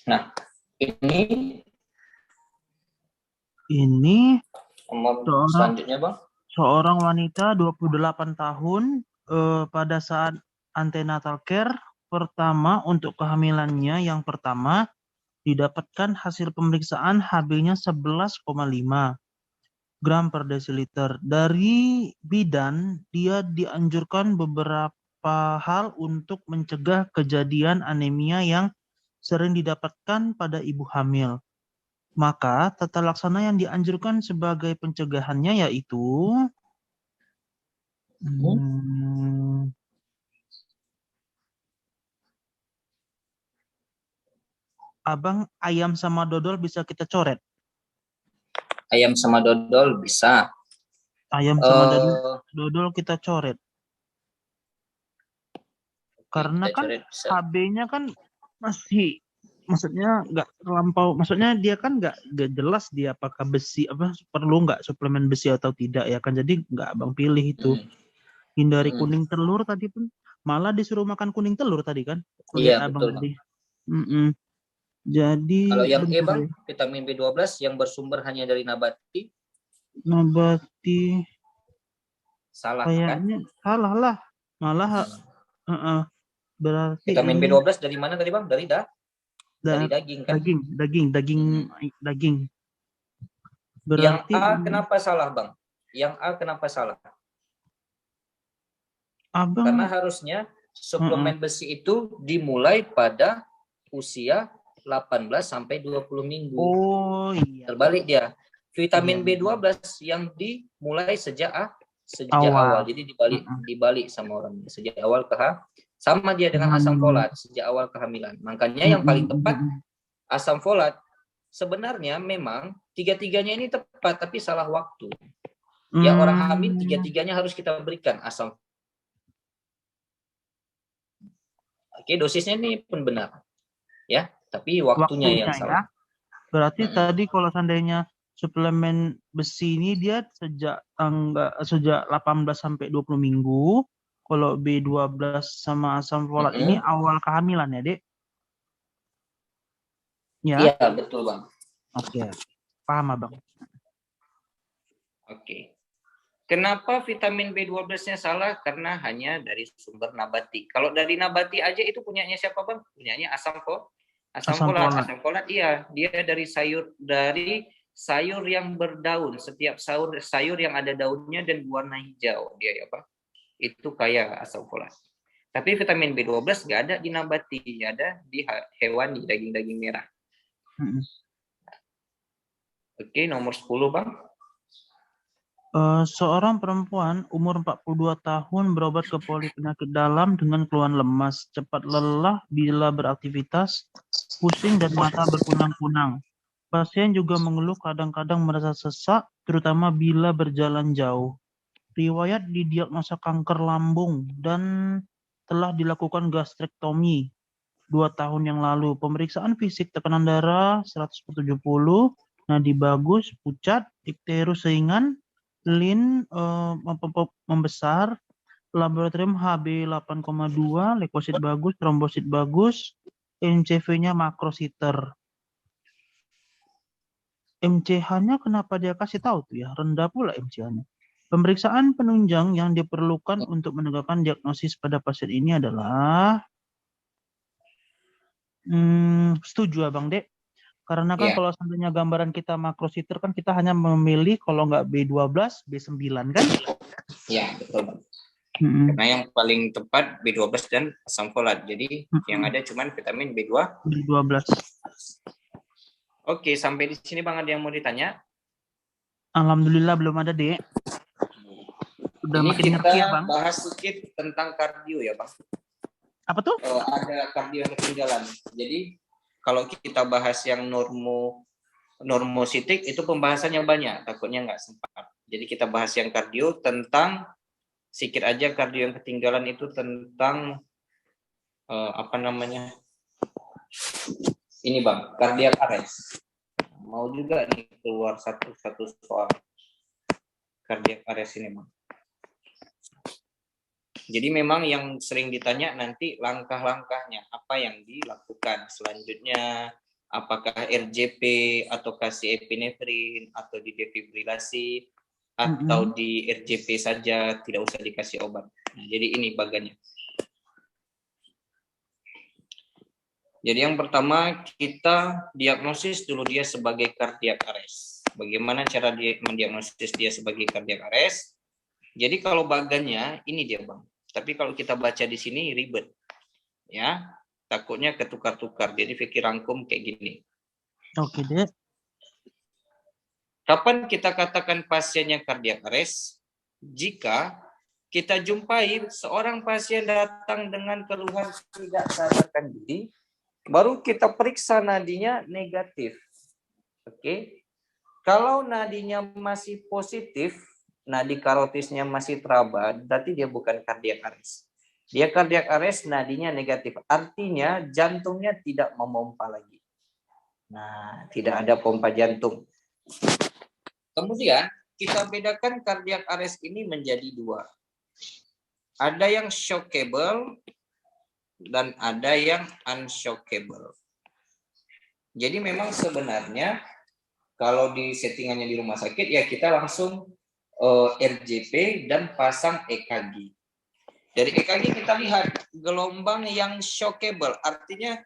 Nah, ini selanjutnya, Bang. Seorang wanita 28 tahun pada saat antenatal care pertama untuk kehamilannya yang pertama didapatkan hasil pemeriksaan HB-nya 11,5 gram per desiliter. Dari bidan, dia dianjurkan beberapa hal untuk mencegah kejadian anemia yang sering didapatkan pada ibu hamil. Maka tata laksana yang dianjurkan sebagai pencegahannya yaitu Abang, ayam sama dodol bisa kita coret. Ayam sama dodol bisa. Ayam sama Eh, dodol kita coret. Oke, Karena kita kan coret bisa. HB-nya kan masih, maksudnya nggak terlampau, maksudnya dia kan nggak jelas dia apakah besi apa perlu nggak suplemen besi atau tidak ya kan, jadi nggak abang pilih itu. Mm, Hindari mm. kuning telur tadi pun, malah disuruh makan kuning telur tadi kan, Iya, kulihat abang betul, Bang. tadi. Mm-mm. Kalau Jadi yang E, bentar Bang, ya, vitamin B12 yang bersumber hanya dari nabati, nabati salah kan? kayaknya salah lah, malah berarti Vitamin ini B12 dari mana tadi, Bang? Dari daging kan? daging daging daging Mm-mm. daging Yang berarti A kenapa salah, Bang? Yang A kenapa salah? Karena abang. harusnya Heeh. suplemen besi itu dimulai pada usia 18 sampai 20 minggu. Oh iya Terbalik dia. iya Vitamin iya. B12 yang dimulai sejak awal. Awal. Jadi dibalik Heeh. dibalik sama orang sejak awal sama dia dengan asam Hmm. folat sejak awal kehamilan. Makanya yang paling tepat Mm-mm. asam folat. Sebenarnya memang tiga-tiganya ini tepat tapi salah waktu. Ya orang hamil Hmm. tiga-tiganya harus kita berikan asam. Oke, dosisnya ini pun benar ya, tapi waktunya Waktunya yang ya. salah. Berarti tadi kalau seandainya suplemen besi ini dia sejak 18 sampai 20 minggu. Kalau B12 sama asam folat ini awal kehamilan ya, Dek? Iya, Ya. betul, Bang. Oke. Paham, Abang. Oke. Kenapa vitamin B12-nya salah? Karena hanya dari sumber nabati. Kalau dari nabati aja itu punyanya siapa, Bang? Punyanya asam folat. Asam folat. Asam folat iya, dia dari sayur yang berdaun. Setiap sayur yang ada daunnya dan warna hijau dia ya, Pak. Itu kaya asam folat. Tapi vitamin B12 nggak ada di nabati, ada di hewan di daging-daging merah. Mm-mm. Oke, nomor 10, Bang. Seorang perempuan umur 42 tahun berobat ke poli penyakit dalam dengan keluhan lemas, cepat lelah bila beraktivitas, pusing dan mata berkunang-kunang. Pasien juga mengeluh kadang-kadang merasa sesak, terutama bila berjalan jauh. Riwayat didiagnosa kanker lambung dan telah dilakukan gastrektomi 2 tahun yang lalu. Pemeriksaan fisik tekanan darah 170, nadi bagus, pucat, ikterus ringan, lin membesar, laboratorium HB 8,2, leukosit bagus, trombosit bagus, MCV-nya makrositer. MCH-nya kenapa dia kasih tahu tuh ya? Rendah pula MCH-nya. Pemeriksaan penunjang yang diperlukan untuk menegakkan diagnosis pada pasien ini adalah setuju Abang Dek. Karena kan Iya, kalau seandainya gambaran kita makrositer kan kita hanya memilih kalau nggak B12, B9 kan? iya, betul, Bang. Mm-mm. Karena yang paling tepat B12 dan asam folat. Jadi yang ada cuma vitamin B2. B12. Oke, sampai di sini Bang ada yang mau ditanya? Alhamdulillah belum ada Dek. Udah Ini makin ngerti ya kita Bang. bahas sedikit tentang kardio ya, Bang. Apa tuh? Ada kardio yang ketinggalan. Jadi kalau kita bahas yang normositik itu pembahasannya banyak, takutnya nggak sempat. Jadi kita bahas yang kardio tentang sedikit aja kardio yang ketinggalan itu tentang apa namanya? Ini Bang, cardiac arrest. Mau juga nih keluar satu soal cardiac arrest ini Bang. Jadi memang yang sering ditanya nanti langkah-langkahnya apa yang dilakukan selanjutnya, apakah RJP atau kasih epinefrin atau di defibrilasi atau di RJP saja tidak usah dikasih obat. Nah, jadi ini bagannya. Jadi yang pertama kita diagnosis dulu dia sebagai cardiac arrest. Bagaimana cara dia mendiagnosis dia sebagai cardiac arrest? Jadi kalau bagannya ini dia Bang. Tapi kalau kita baca di sini ribet. Ya, takutnya ketukar-tukar. Jadi fikir rangkum kayak gini. Oke, Dek. Kapan kita katakan pasiennya cardiac arrest? Jika kita jumpai seorang pasien datang dengan keluhan tidak sadarkan diri baru kita periksa nadinya negatif. Oke. Kalau nadinya masih positif, nadi karotisnya masih teraba, berarti dia bukan cardiac arrest. Dia cardiac arrest, nadinya negatif. Artinya jantungnya tidak memompa lagi. Nah, tidak ada pompa jantung. Kemudian kita bedakan cardiac arrest ini menjadi dua. Ada yang shockable dan ada yang unshockable. Jadi memang sebenarnya kalau di settingannya di rumah sakit ya kita langsung RJP dan pasang EKG. Dari EKG kita lihat gelombang yang shockable, artinya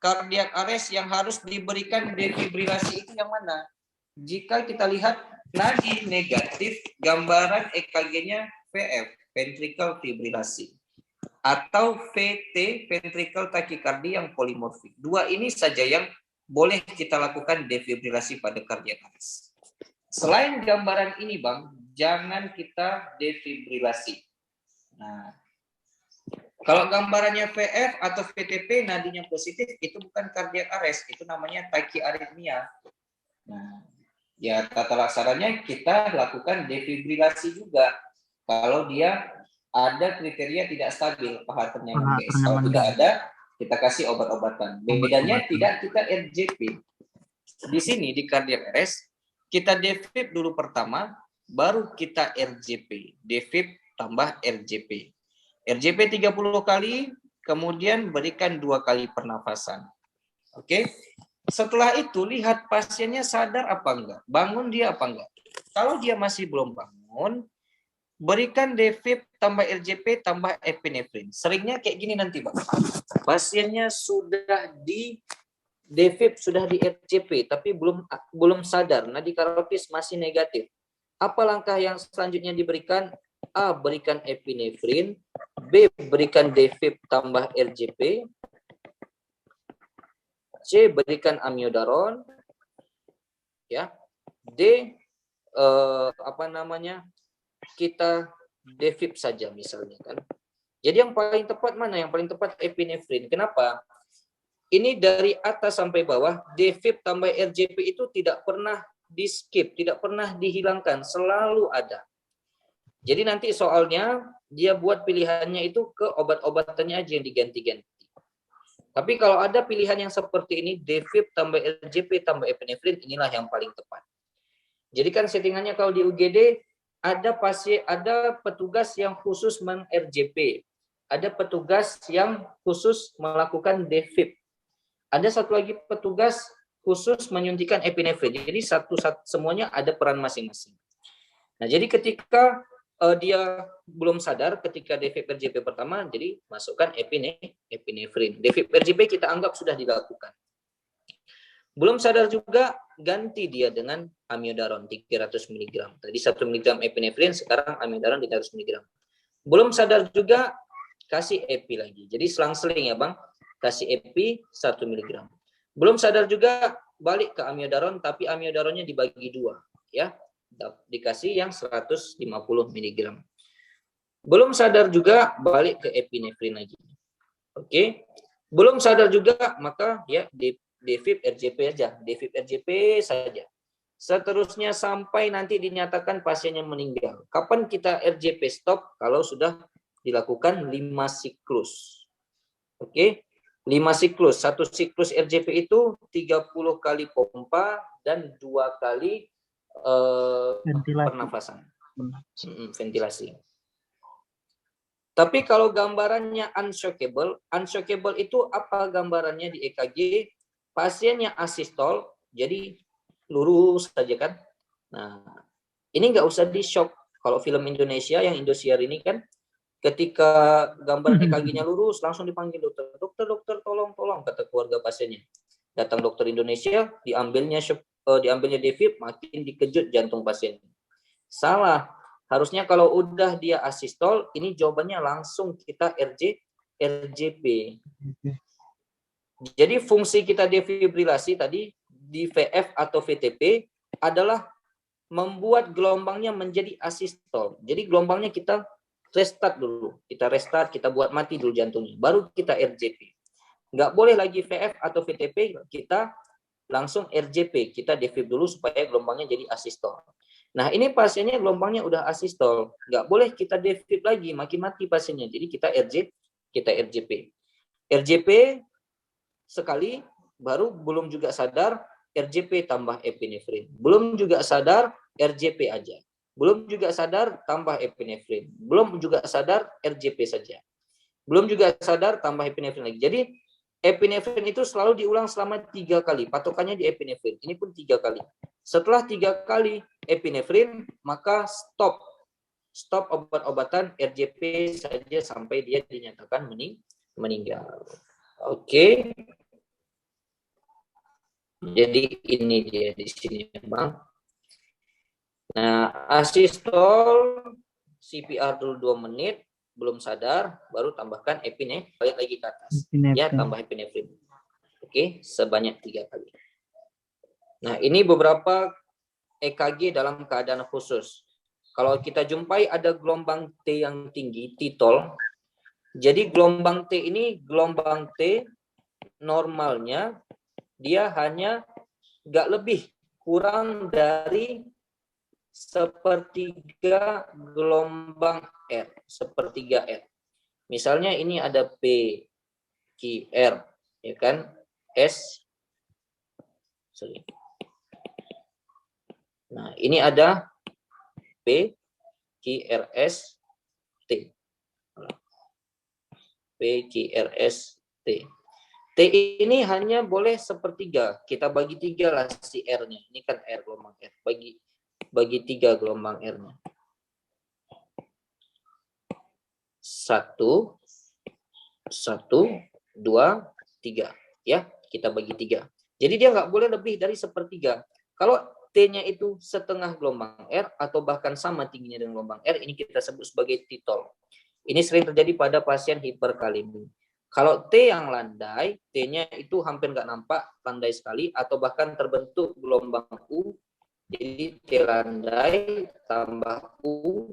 cardiac arrest yang harus diberikan defibrilasi itu yang mana? Jika kita lihat nadi negatif, gambaran EKG-nya VF, ventricle fibrilasi, atau VT, ventricle tachycardia yang polimorfik. Dua ini saja yang boleh kita lakukan defibrilasi pada cardiac arrest. Selain gambaran ini, Bang, jangan kita defibrilasi. Nah, kalau gambarannya VF atau VTP nadinya positif, itu bukan cardiac arrest, itu namanya tachyarrhythmia. Nah, ya tata laksananya kita lakukan defibrilasi juga. Kalau dia ada kriteria tidak stabil, paha mengges. Kalau tidak ada, kita kasih obat-obatan. Bedanya tidak kita RJP. Di sini di cardiac arrest, kita defib dulu pertama, baru kita RJP. Defib tambah RJP. RJP 30 kali, kemudian berikan 2 kali pernafasan. Oke. Setelah itu lihat pasiennya sadar apa enggak, bangun dia apa enggak. Kalau dia masih belum bangun, berikan defib tambah RJP tambah epinefrin. Seringnya kayak gini nanti, Bang. Pasiennya sudah di defib, sudah di RJP, tapi belum sadar, nadi karotis masih negatif. Apa langkah yang selanjutnya diberikan? A. Berikan epinefrin. B. Berikan defib tambah RJP. C. Berikan amiodaron. Ya. D. Kita defib saja misalnya kan. Jadi yang paling tepat mana? Yang paling tepat epinefrin. Kenapa? Ini dari atas sampai bawah, defib tambah RJP itu tidak pernah di skip, tidak pernah dihilangkan, selalu ada. Jadi nanti soalnya dia buat pilihannya itu ke obat-obatannya aja yang diganti-ganti. Tapi kalau ada pilihan yang seperti ini, defib tambah RJP tambah epinefrin, inilah yang paling tepat. Jadi kan settingannya kalau di UGD ada petugas yang khusus meng-RJP, ada petugas yang khusus melakukan defib, ada satu lagi petugas khusus menyuntikkan epinefrin. Jadi semuanya ada peran masing-masing. Nah, jadi ketika dia belum sadar ketika defib RJP pertama, jadi masukkan epinefrin. Defib RJP kita anggap sudah dilakukan. Belum sadar juga, ganti dia dengan amiodaron 300 mg. Tadi 1 mg epinefrin, sekarang amiodaron 300 mg. Belum sadar juga, kasih epi lagi. Jadi selang-seling ya, Bang. Kasih epi 1 mg. Belum sadar juga, balik ke amiodaron, tapi amiodaronnya dibagi 2. Ya, dikasih yang 150 mg. Belum sadar juga, balik ke epinefrin lagi. Oke. Belum sadar juga, maka ya defib RJP aja, defib RJP saja. Seterusnya sampai nanti dinyatakan pasiennya meninggal. Kapan kita RJP stop? Kalau sudah dilakukan 5 siklus. Oke, 5 siklus. 1 siklus RJP itu 30 kali pompa dan 2 kali pernafasan. Ventilasi. Tapi kalau gambarannya unshockable itu apa gambarannya di EKG? Pasiennya asistol, jadi lurus saja kan. Nah, ini nggak usah di shock. Kalau film Indonesia yang Indosiar ini kan, ketika gambar EKG-nya lurus, langsung dipanggil dokter. Dokter, tolong, kata keluarga pasiennya. Datang dokter Indonesia, diambilnya defib, makin dikejut jantung pasien. Salah. Harusnya kalau udah dia asistol, ini jawabannya langsung kita RJP. Jadi fungsi kita defibrilasi tadi di VF atau VTP adalah membuat gelombangnya menjadi asistol. Jadi gelombangnya kita restart dulu. Kita buat mati dulu jantungnya. Baru kita RJP. Nggak boleh lagi VF atau VTP, kita langsung RJP. Kita defib dulu supaya gelombangnya jadi asistol. Nah, ini pasiennya gelombangnya udah asistol. Nggak boleh kita defib lagi, makin mati pasiennya. Jadi kita RJP. RJP sekali, baru belum juga sadar, RJP tambah epinefrin. Belum juga sadar, RJP aja. Belum juga sadar, tambah epinefrin. Belum juga sadar, RJP saja. Belum juga sadar, tambah epinefrin lagi. Jadi epinefrin itu selalu diulang selama 3 kali. Patokannya di epinefrin. Ini pun 3 kali. Setelah 3 kali epinefrin, maka stop obat-obatan RJP saja sampai dia dinyatakan meninggal. Oke. Jadi ini dia di sini, Bang. Nah, asistol CPR dulu 2 menit, belum sadar, baru tambahkan epinefrin, balik lagi ke atas. Ya, tambah epinefrin. Oke, sebanyak 3 kali. Nah, ini beberapa EKG dalam keadaan khusus. Kalau kita jumpai ada gelombang T yang tinggi, titol. Jadi gelombang T ini, gelombang T normalnya dia hanya nggak lebih, kurang dari sepertiga gelombang R, sepertiga R. Misalnya ini ada P, Q, R, ya kan? S. Sorry. Nah, ini ada P, Q, R, S, T. P, Q, R, S, T. T ini hanya boleh sepertiga. Kita bagi 3 lah si R-nya. Ini kan R, gelombang R. Bagi 3 gelombang R-nya. 1, 2, 3. Ya, kita bagi 3. Jadi dia nggak boleh lebih dari sepertiga. Kalau T-nya itu setengah gelombang R atau bahkan sama tingginya dengan gelombang R, ini kita sebut sebagai titol. Ini sering terjadi pada pasien hiperkalemi. Kalau T yang landai, T-nya itu hampir nggak nampak, landai sekali, atau bahkan terbentuk gelombang U. Jadi T landai tambah U.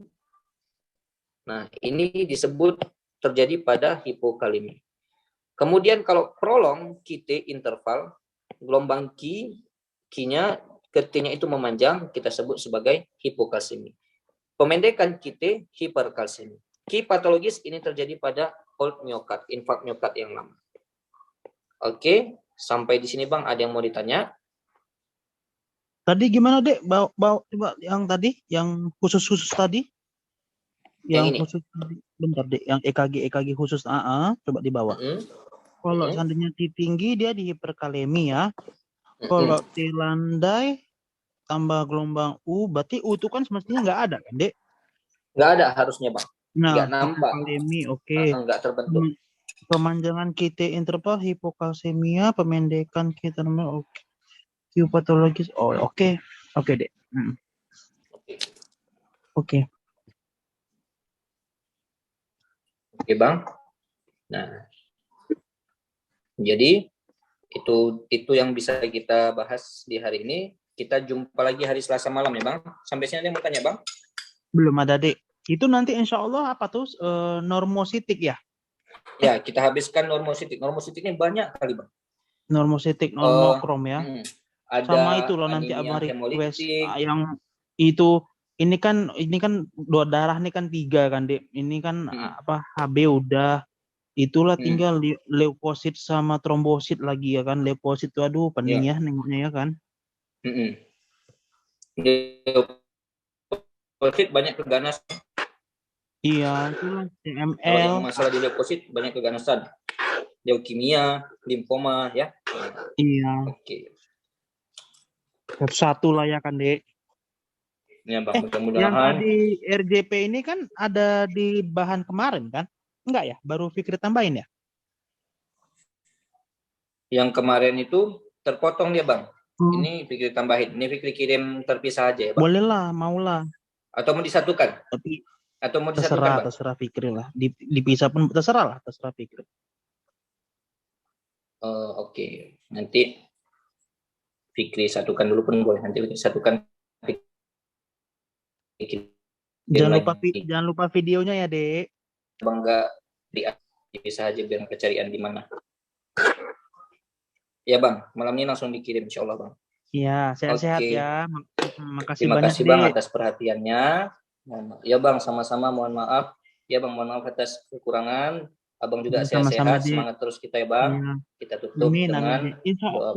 Nah, ini disebut terjadi pada hipokalemi. Kemudian kalau prolong QT interval, gelombang Q-nya ke T-nya itu memanjang, kita sebut sebagai hipokalsemi. Pemendekan QT, hiperkalsemi. Q patologis ini terjadi pada cold myocard, infak myocard yang lama. Oke, sampai di sini Bang, ada yang mau ditanya? Tadi gimana, Dek? Coba yang tadi, yang khusus tadi. Yang ini. khusus tadi. Bentar, Dek. Yang EKG khusus coba dibawa. Kalau seandainya T tinggi, dia di hiperkalemi ya. Kalau T landai tambah gelombang U, berarti U itu kan semestinya nggak ada kan, Dek? Nggak ada harusnya, Bang. Nah, nggak nampak. Hipokalemi, oke. Nggak terbentuk. Pemanjangan QT interval, hipokalsemia, pemendekan QT normal, oke. Q patologis, oke. Oke, Dek. Oke. Oke, Bang. Nah, jadi itu yang bisa kita bahas di hari ini. Kita jumpa lagi hari Selasa malam ya, Bang. Sampai sini ada yang mau tanya, Bang? Belum ada, Dek. Itu nanti insya Allah apa tuh normositik ya? Ya, kita habiskan normositik. Normositiknya banyak kali, Bang. Normositik, normokrom ya. Ada sama itu loh nanti abang request yang itu ini kan darah ini kan 3 kan, Dek. Ini kan apa HB udah, itulah tinggal leukosit sama trombosit lagi ya kan. Leukosit tuh aduh pening ya nengoknya ya kan. Leukosit banyak keganasan. Iya, itulah CML. Kalau yang masalah di leukosit banyak keganasan. Leukemia, limfoma ya. Iya. Oke. Satu lah ya kan, Dek. Ya, Bang, mudah-mudahan. Yang tadi RJP ini kan ada di bahan kemarin kan? Enggak ya? Baru Fikri tambahin ya? Yang kemarin itu terpotong dia, Bang. Ini Fikri tambahin. Ini Fikri kirim terpisah aja ya, Bang. Boleh lah, maulah. Atau mau disatukan? Tapi atau mau disatukan, Bang? Terserah Fikri lah. Dipisah pun terserah Fikri. Oke. Nanti Fikri satukan dulu pun boleh. Nanti satukan. Jangan lupa videonya ya, Dek. Bang, nggak dipisah aja biar kecarian di mana. Ya Bang, malam ini langsung dikirim insya Allah Bang. Iya, sehat-sehat Oke. ya. Makasih Terima banyak, kasih Bang Dik. atas perhatiannya. Ya Bang, sama-sama mohon maaf. Ya Bang, mohon maaf atas kekurangan. Abang juga Sama-sama, sehat-sehat, Dik. semangat terus kita ya Bang. Iya. Kita tutup Amin, amin, dengan Dik. Insya doa